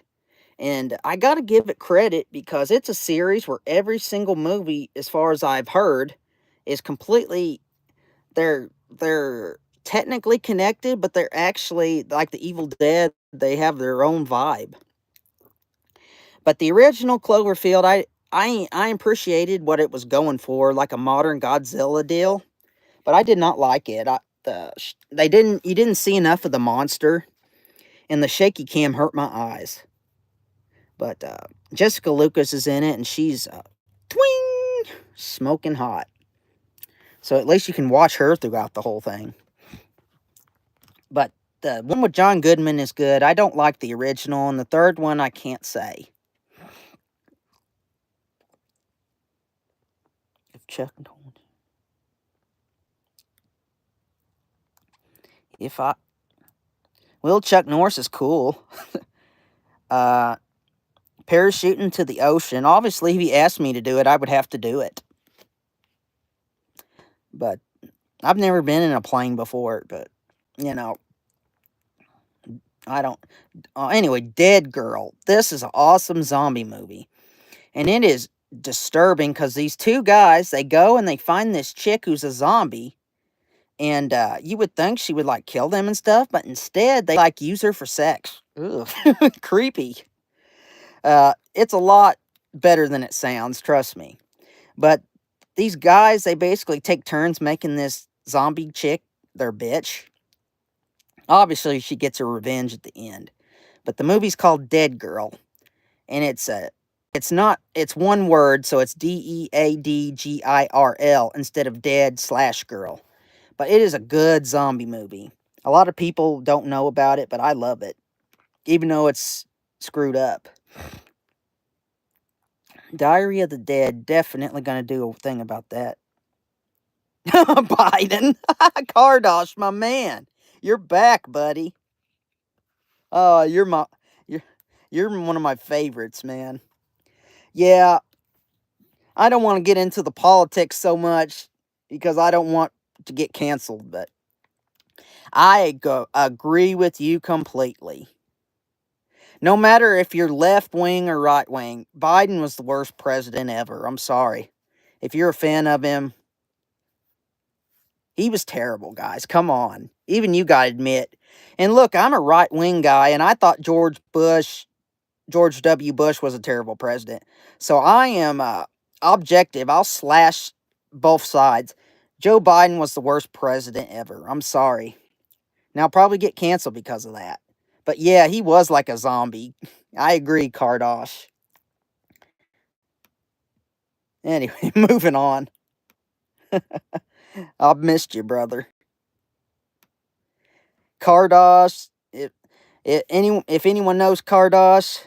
And I got to give it credit because it's a series where every single movie, as far as I've heard, is completely they're technically connected, but they're actually like the Evil Dead. They have their own vibe. But the original Cloverfield, I appreciated what it was going for, like a modern Godzilla deal. But I did not like it. You didn't see enough of the monster, and the shaky cam hurt my eyes. But Jessica Lucas is in it, and she's twing smoking hot. So at least you can watch her throughout the whole thing. But the one with John Goodman is good. I don't like the original, and the third one I can't say. If Chuck told if I well, Chuck Norris is cool. Parachuting to the ocean. Obviously, if he asked me to do it, I would have to do it. But I've never been in a plane before. But you know, I don't. Anyway, Dead Girl. This is an awesome zombie movie, and it is disturbing because these two guys, they go and they find this chick who's a zombie, and you would think she would like kill them and stuff, but instead they like use her for sex. Ugh. Creepy. It's a lot better than it sounds, trust me. But these guys, they basically take turns making this zombie chick their bitch. Obviously, she gets her revenge at the end. But the movie's called Dead Girl, and it's one word, so it's Deadgirl instead of dead/girl. But it is a good zombie movie. A lot of people don't know about it, but I love it, even though it's screwed up. Diary of the Dead, definitely going to do a thing about that. Biden. Kardosh, my man. You're back, buddy. Oh, you're you're one of my favorites, man. Yeah, I don't want to get into the politics so much because I don't want to get canceled, but agree with you completely. No matter if you're left wing or right wing, Biden was the worst president ever. I'm sorry. If you're a fan of him, he was terrible, guys. Come on. Even you got to admit. And look, I'm a right wing guy, and I thought George W. Bush was a terrible president. So I am objective. I'll slash both sides. Joe Biden was the worst president ever. I'm sorry. Now, I'll probably get canceled because of that. But yeah, he was like a zombie. I agree, Kardosh. Anyway, moving on. I've missed you, brother. Kardosh. If anyone knows Kardosh,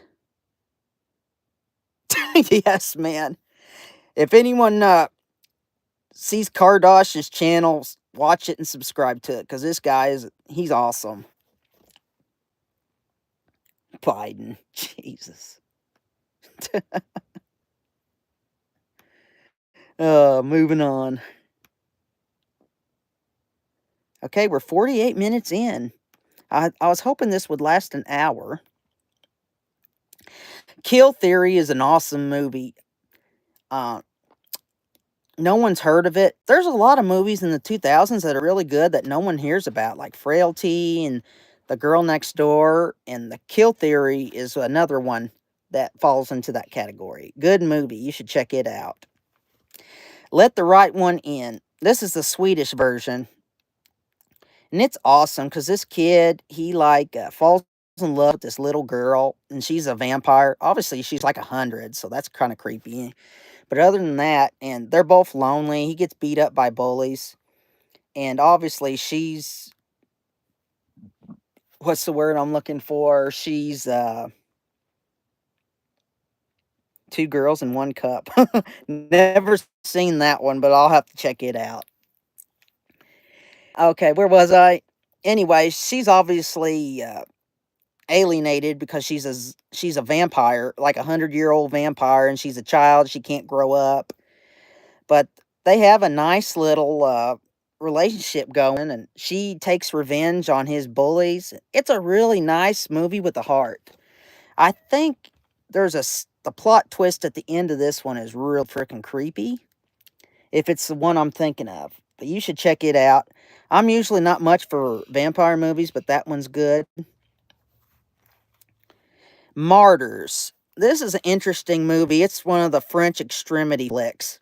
yes, man. If anyone sees Kardosh's channels, watch it and subscribe to it because this guy he's awesome. Biden, Jesus. Moving on. Okay, we're 48 minutes in. I was hoping this would last an hour. Kill Theory is an awesome movie. No one's heard of it. There's a lot of movies in the 2000s that are really good that no one hears about, like Frailty and The Girl Next Door, and The Kill Theory is another one that falls into that category. Good movie. You should check it out. Let the Right One In. This is the Swedish version. And it's awesome because this kid, he falls in love with this little girl, and she's a vampire. Obviously, she's like 100, so that's kind of creepy. But other than that, and they're both lonely. He gets beat up by bullies. And obviously, what's the word I'm looking for? She's two girls in one cup. Never seen that one, but I'll have to check it out. Okay, where was I? Anyway, she's obviously alienated because she's a vampire, like 100-year-old vampire, and she's a child. She can't grow up. But they have a nice little relationship going, and she takes revenge on his bullies. It's a really nice movie with a heart. I think the plot twist at the end of this one is real freaking creepy. If it's the one I'm thinking of. But you should check it out. I'm usually not much for vampire movies, but that one's good. Martyrs. This is an interesting movie. It's one of the French extremity flicks.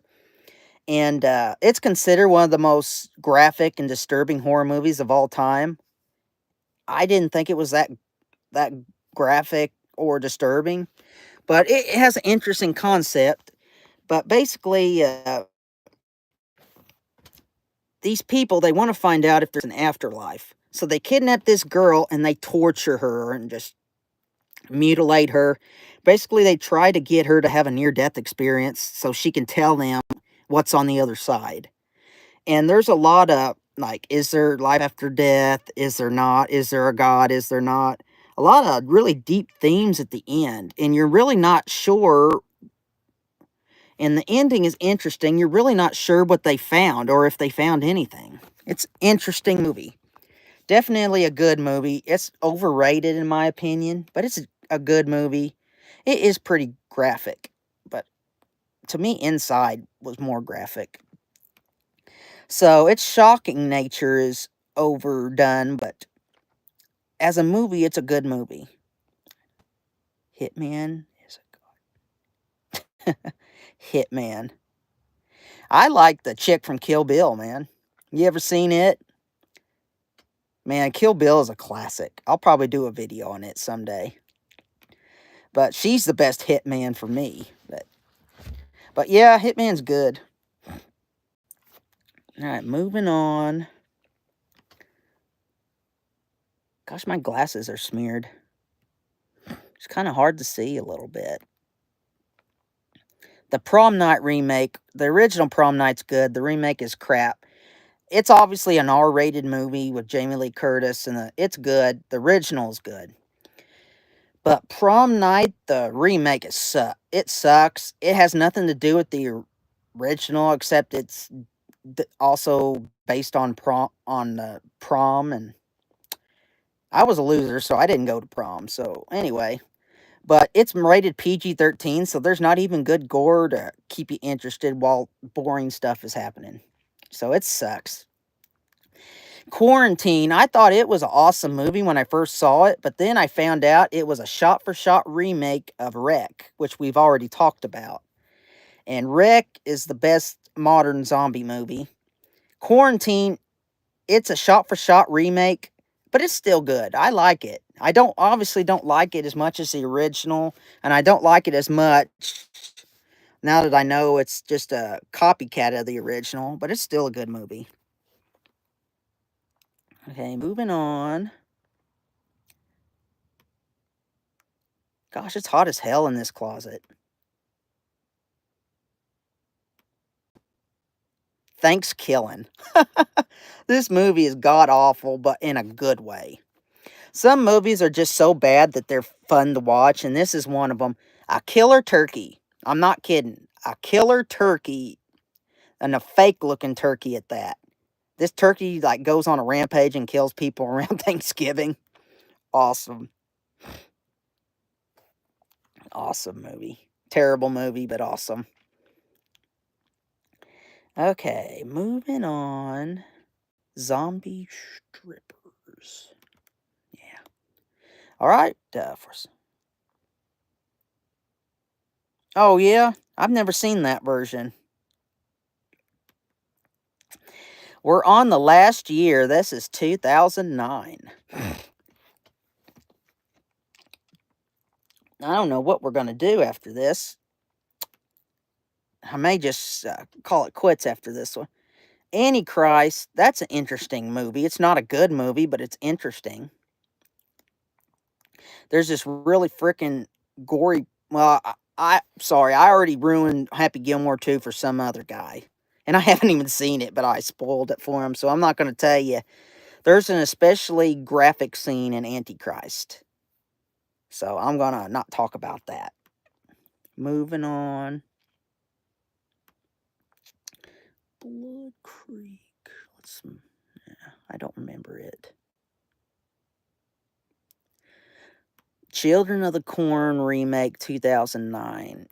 And it's considered one of the most graphic and disturbing horror movies of all time. I didn't think it was that graphic or disturbing, but it has an interesting concept. But basically, these people, they want to find out if there's an afterlife. So they kidnap this girl and they torture her and just mutilate her. Basically, they try to get her to have a near-death experience so she can tell them what's on the other side. And there's a lot of, like, is there life after death? Is there not? Is there a God? Is there not? A lot of really deep themes at the end. And you're really not sure. And the ending is interesting. You're really not sure what they found or if they found anything. It's an interesting movie. Definitely a good movie. It's overrated in my opinion, but it's a good movie. It is pretty graphic, but to me, Inside was more graphic. So its shocking nature is overdone, but as a movie, it's a good movie. Hitman is a god. Hitman. I like the chick from Kill Bill, man. You ever seen it? Man, Kill Bill is a classic. I'll probably do a video on it someday. But she's the best Hitman for me. But yeah, Hitman's good. Alright, moving on. Gosh, my glasses are smeared. It's kind of hard to see a little bit. The Prom Night remake, the original Prom Night's good. The remake is crap. It's obviously an R-rated movie with Jamie Lee Curtis, and it's good. The original is good. But Prom Night, the remake, it sucks. It has nothing to do with the original, except it's also based on prom, and I was a loser, so I didn't go to prom. So anyway, but it's rated PG-13, so there's not even good gore to keep you interested while boring stuff is happening. So it sucks. Quarantine, I thought it was an awesome movie when I first saw it, but then I found out it was a shot-for-shot remake of Wreck, which we've already talked about. And Wreck is the best modern zombie movie. Quarantine, it's a shot-for-shot remake, but it's still good. I like it. I obviously don't like it as much as the original, and I don't like it as much now that I know it's just a copycat of the original, but it's still a good movie. Okay, moving on. Gosh, it's hot as hell in this closet. Thanksgiving. This movie is god-awful, but in a good way. Some movies are just so bad that they're fun to watch, and this is one of them. A killer turkey. I'm not kidding. A killer turkey, and a fake-looking turkey at that. This turkey, like, goes on a rampage and kills people around Thanksgiving. Awesome. Awesome movie. Terrible movie, but awesome. Okay, moving on. Zombie strippers. Yeah. All right. Oh, yeah? I've never seen that version. We're on the last year. This is 2009. I don't know what we're going to do after this. I may just call it quits after this one. Antichrist, that's an interesting movie. It's not a good movie, but it's interesting. There's this really freaking gory. Well, sorry, I already ruined Happy Gilmore 2 for some other guy. And I haven't even seen it, but I spoiled it for him, so I'm not going to tell you. There's an especially graphic scene in Antichrist. So I'm going to not talk about that. Moving on. Blood Creek. I don't remember it. Children of the Corn remake 2009.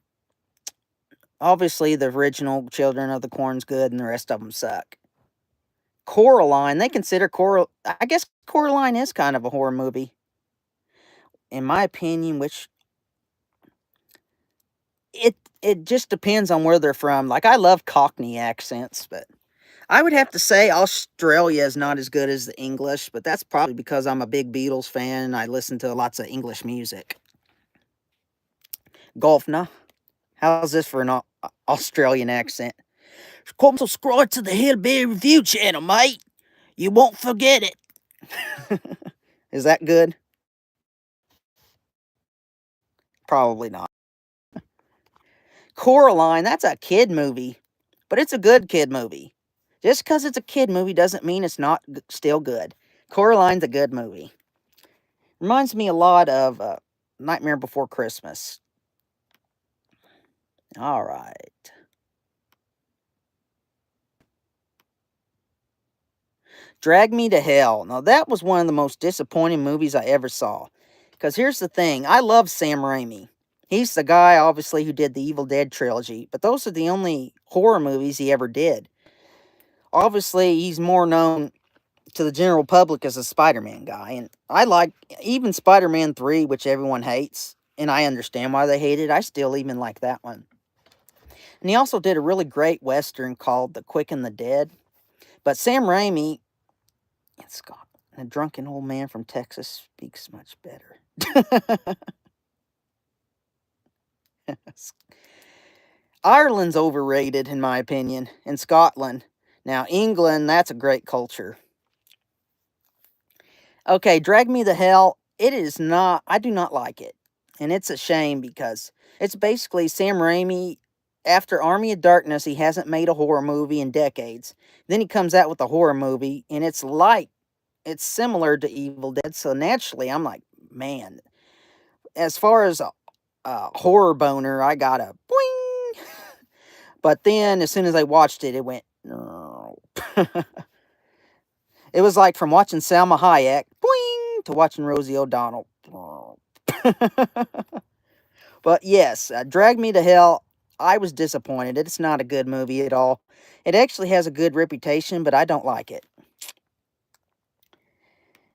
Obviously, the original Children of the Corn's good and the rest of them suck. Coraline, they consider I guess Coraline is kind of a horror movie, in my opinion, which it just depends on where they're from. Like, I love Cockney accents, but I would have to say Australia is not as good as the English, but that's probably because I'm a big Beatles fan and I listen to lots of English music. Golfna, how's this for an Australian accent? Come subscribe to the Hillbilly Review channel, mate. You won't forget it. Is that good? Probably not. Coraline, that's a kid movie, but it's a good kid movie. Just because it's a kid movie doesn't mean it's not still good. Coraline's a good movie. Reminds me a lot of Nightmare Before Christmas. All right. Drag Me to Hell. Now, that was one of the most disappointing movies I ever saw. Because here's the thing. I love Sam Raimi. He's the guy, obviously, who did the Evil Dead trilogy. But those are the only horror movies he ever did. Obviously, he's more known to the general public as a Spider-Man guy. And I like even Spider-Man 3, which everyone hates. And I understand why they hate it. I still even like that one. And he also did a really great Western called The Quick and the Dead. But Sam Raimi, it's got a drunken old man from Texas speaks much better. Ireland's overrated, in my opinion, and Scotland. Now, England, that's a great culture. Okay, Drag Me to Hell, it is not, I do not like it. And it's a shame because it's basically Sam Raimi. After Army of Darkness, he hasn't made a horror movie in decades. Then he comes out with a horror movie, and it's similar to Evil Dead. So naturally, I'm like, man, as far as a horror boner, I got a boing. But then, as soon as I watched it, it went, no. It was like from watching Salma Hayek, boing, to watching Rosie O'Donnell. But yes, Drag Me to Hell, I was disappointed. It's not a good movie at all. It actually has a good reputation, but I don't like it.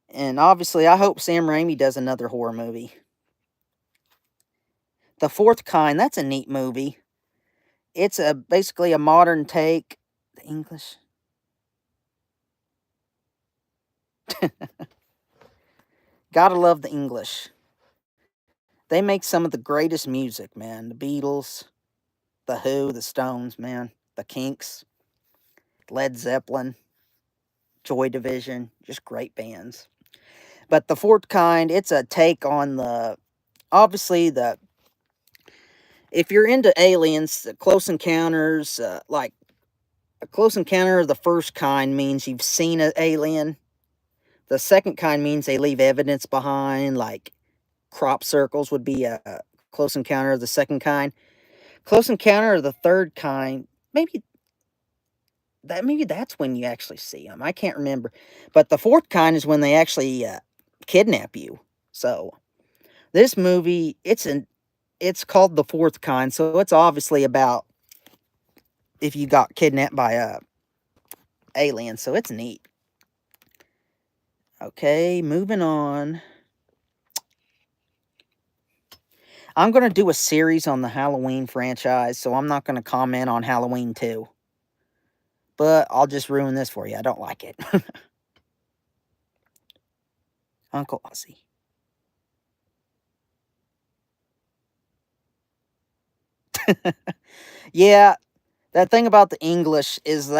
And obviously, I hope Sam Raimi does another horror movie. The Fourth Kind, that's a neat movie. It's basically a modern take. The English. Gotta love the English. They make some of the greatest music, man. The Beatles, The Who, The Stones, man. The Kinks, Led Zeppelin, Joy Division. Just great bands. But The Fourth Kind, it's a take on obviously, if you're into aliens, the Close Encounters, like, a Close Encounter of the First Kind means you've seen an alien. The second kind means they leave evidence behind, like crop circles would be a Close Encounter of the Second Kind. Close Encounter of the Third Kind, maybe that's when you actually see them. I can't remember. But the fourth kind is when they actually kidnap you. So this movie, it's called The Fourth Kind, so it's obviously about if you got kidnapped by a alien, so it's neat. Okay, moving on. I'm going to do a series on the Halloween franchise, so I'm not going to comment on Halloween 2. But I'll just ruin this for you. I don't like it. Uncle Ozzy. Yeah, that thing about the English is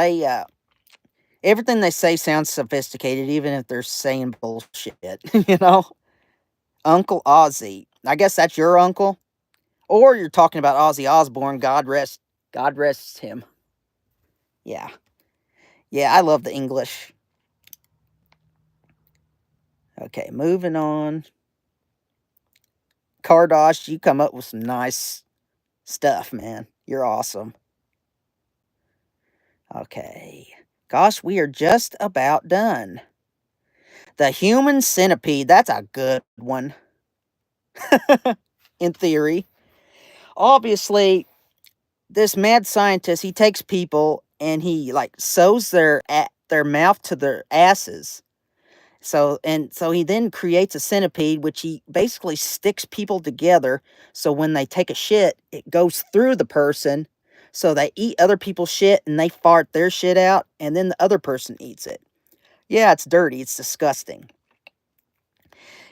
everything they say sounds sophisticated, even if they're saying bullshit, you know? Uncle Ozzy. I guess that's your uncle? Or you're talking about Ozzy Osbourne, God rests him. Yeah. Yeah, I love the English. Okay, moving on. Kardosh, you come up with some nice stuff, man. You're awesome. Okay. Gosh, we are just about done. The Human Centipede, that's a good one. In theory. Obviously, this mad scientist, he takes people and he like sews their their mouth to their asses. So he then creates a centipede, which he basically sticks people together. So when they take a shit, it goes through the person. So they eat other people's shit and they fart their shit out, and then the other person eats it. Yeah, it's dirty. It's disgusting.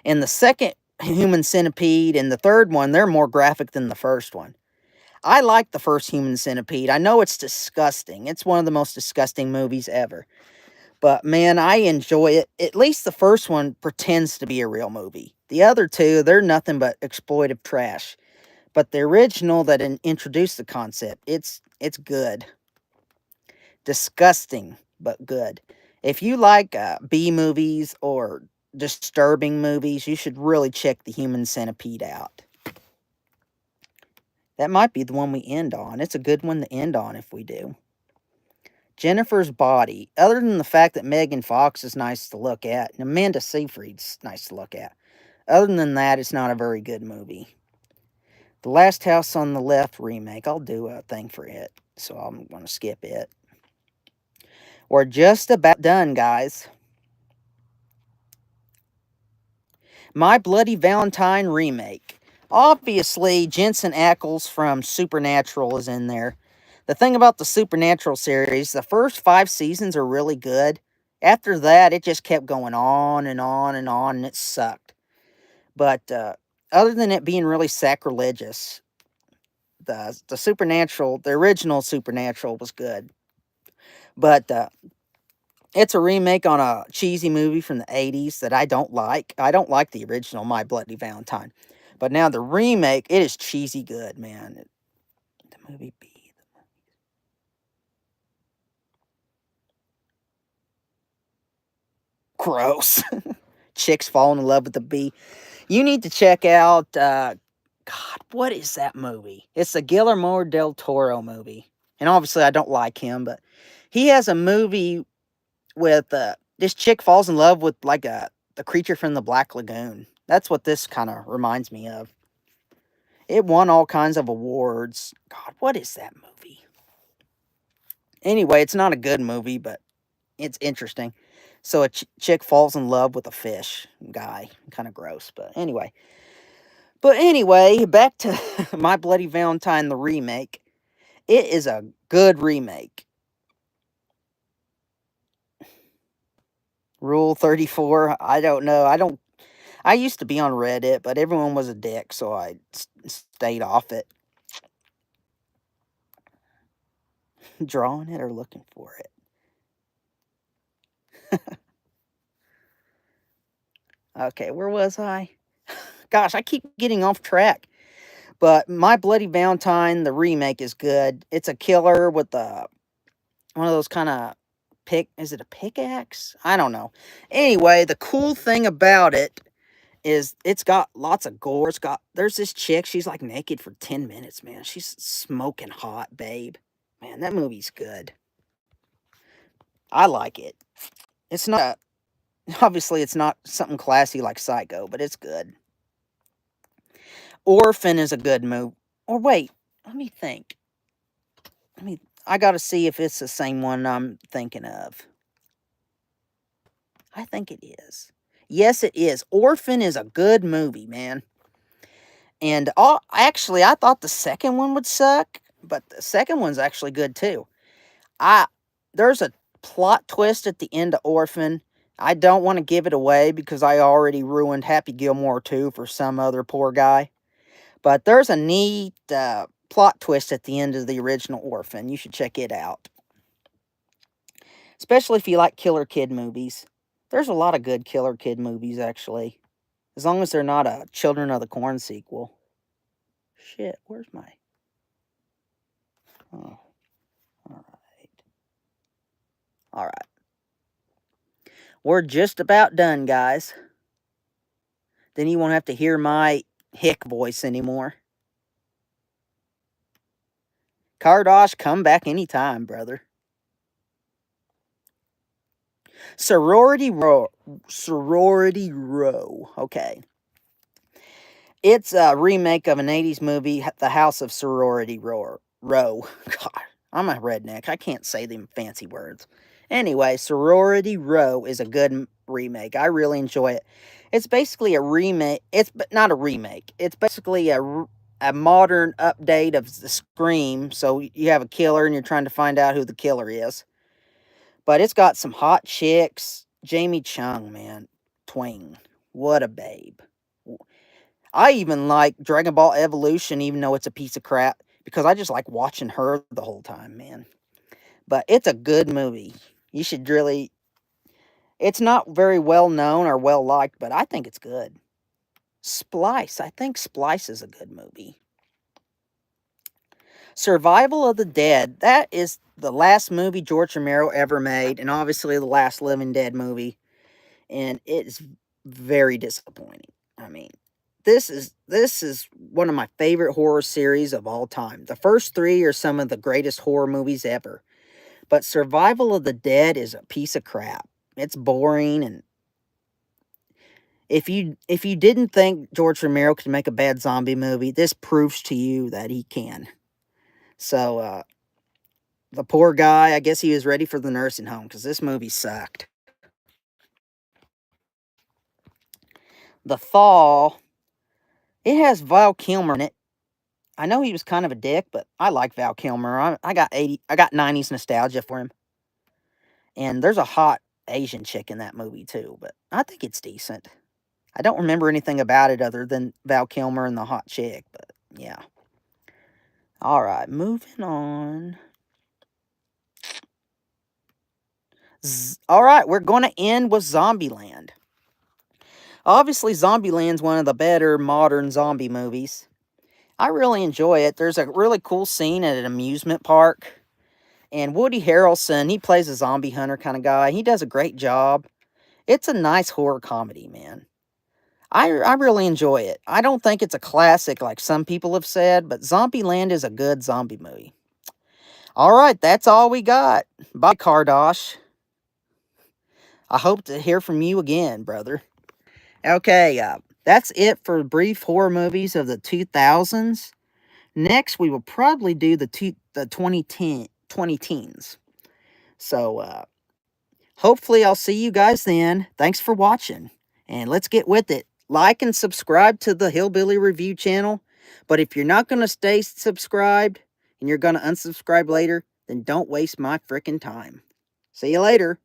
And the second human centipede and the third one, they're more graphic than the first one. I like the first human centipede. I know it's disgusting. It's one of the most disgusting movies ever. But man, I enjoy it. At least the first one pretends to be a real movie. The other two, they're nothing but exploitive trash. But the original that introduced the concept, it's good. Disgusting, but good. If you like B movies or disturbing movies, you should really check the Human Centipede out. That might be the one we end on. It's a good one to end on if we do. Jennifer's Body. Other than the fact that Megan Fox is nice to look at, and Amanda Seyfried's nice to look at. Other than that, it's not a very good movie. The Last House on the Left remake. I'll do a thing for it, so I'm going to skip it. We're just about done, guys. My Bloody Valentine remake. Obviously, Jensen Ackles from Supernatural is in there. The thing about the Supernatural series, the first 5 seasons are really good. After that, it just kept going on and on and on, and it sucked. But other than it being really sacrilegious, the Supernatural, the original Supernatural was good. But it's a remake on a cheesy movie from the 80s that I don't like. I don't like the original My Bloody Valentine. But now the remake, it is cheesy good, man. The movie B. Gross. Chicks fall in love with the bee. You need to check out, God, what is that movie? It's a Guillermo del Toro movie. And obviously I don't like him, but he has a movie with, this chick falls in love with, like, the creature from the Black Lagoon. That's what this kind of reminds me of. It won all kinds of awards. God, what is that movie? Anyway, it's not a good movie, but it's interesting. So a chick falls in love with a fish guy. Kind of gross, but anyway. Back to My Bloody Valentine, the remake. It is a good remake. Rule 34, I don't know. I used to be on Reddit, but everyone was a dick, so I stayed off it. Drawing it or looking for it? Okay, where was I? Gosh, I keep getting off track. But My Bloody Valentine, the remake, is good. It's a killer with one of those kind of is it a pickaxe? I don't know. Anyway, the cool thing about it is it's got lots of gore. There's this chick, she's like naked for 10 minutes, man. She's smoking hot, babe. Man, that movie's good. I like it. It's not obviously it's not something classy like Psycho, but it's good. Orphan is a good movie. Or wait, let me think. I gotta see if it's the same one I'm thinking of. I think it is. Yes, it is. Orphan is a good movie, man. And actually, I thought the second one would suck, but the second one's actually good too. There's a plot twist at the end of Orphan. I don't want to give it away because I already ruined Happy Gilmore 2 for some other poor guy. But there's a neat plot twist at the end of the original Orphan. You should check it out. Especially if you like Killer Kid movies. There's a lot of good Killer Kid movies, actually. As long as they're not a Children of the Corn sequel. Shit, where's my... Oh, alright. Alright. We're just about done, guys. Then you won't have to hear my hick voice anymore. Kardosh, come back anytime, brother. Sorority Row. Okay. It's a remake of an 80s movie, The House of Sorority Row. God, I'm a redneck. I can't say them fancy words. Anyway, Sorority Row is a good remake. I really enjoy it. It's basically a remake. It's not a remake. It's basically a modern update of the Scream. So you have a killer and you're trying to find out who the killer is. But it's got some hot chicks. Jamie Chung, man. Twing. What a babe. I even like Dragon Ball Evolution, even though it's a piece of crap, because I just like watching her the whole time, man. But it's a good movie. You should really. It's not very well known or well liked, but I think it's good. Splice. I think Splice is a good movie. Survival of the Dead. That is the last movie George Romero ever made, and obviously the last Living Dead movie. And it's very disappointing. I mean, this is one of my favorite horror series of all time. The first three are some of the greatest horror movies ever. But Survival of the Dead is a piece of crap. It's boring, and if you didn't think George Romero could make a bad zombie movie, this proves to you that he can. So the poor guy, I guess he was ready for the nursing home because this movie sucked. The Fall, it has Val Kilmer in it. I know he was kind of a dick, but I like Val Kilmer. I got 90s nostalgia for him. And there's a hot Asian chick in that movie too, but I think it's decent. I don't remember anything about it other than Val Kilmer and the hot chick, but yeah. All right, moving on. All right, we're going to end with Zombieland. Obviously, Zombieland's one of the better modern zombie movies. I really enjoy it. There's a really cool scene at an amusement park. And Woody Harrelson, he plays a zombie hunter kind of guy. He does a great job. It's a nice horror comedy, man. I really enjoy it. I don't think it's a classic like some people have said, but Zombieland is a good zombie movie. All right, that's all we got. Bye, Kardosh. I hope to hear from you again, brother. Okay, that's it for brief horror movies of the 2000s. Next, we will probably do the 20 teens. So, hopefully I'll see you guys then. Thanks for watching, and let's get with it. Like and subscribe to the Hillbilly Review channel. But if you're not going to stay subscribed and you're going to unsubscribe later, then don't waste my frickin' time. See you later.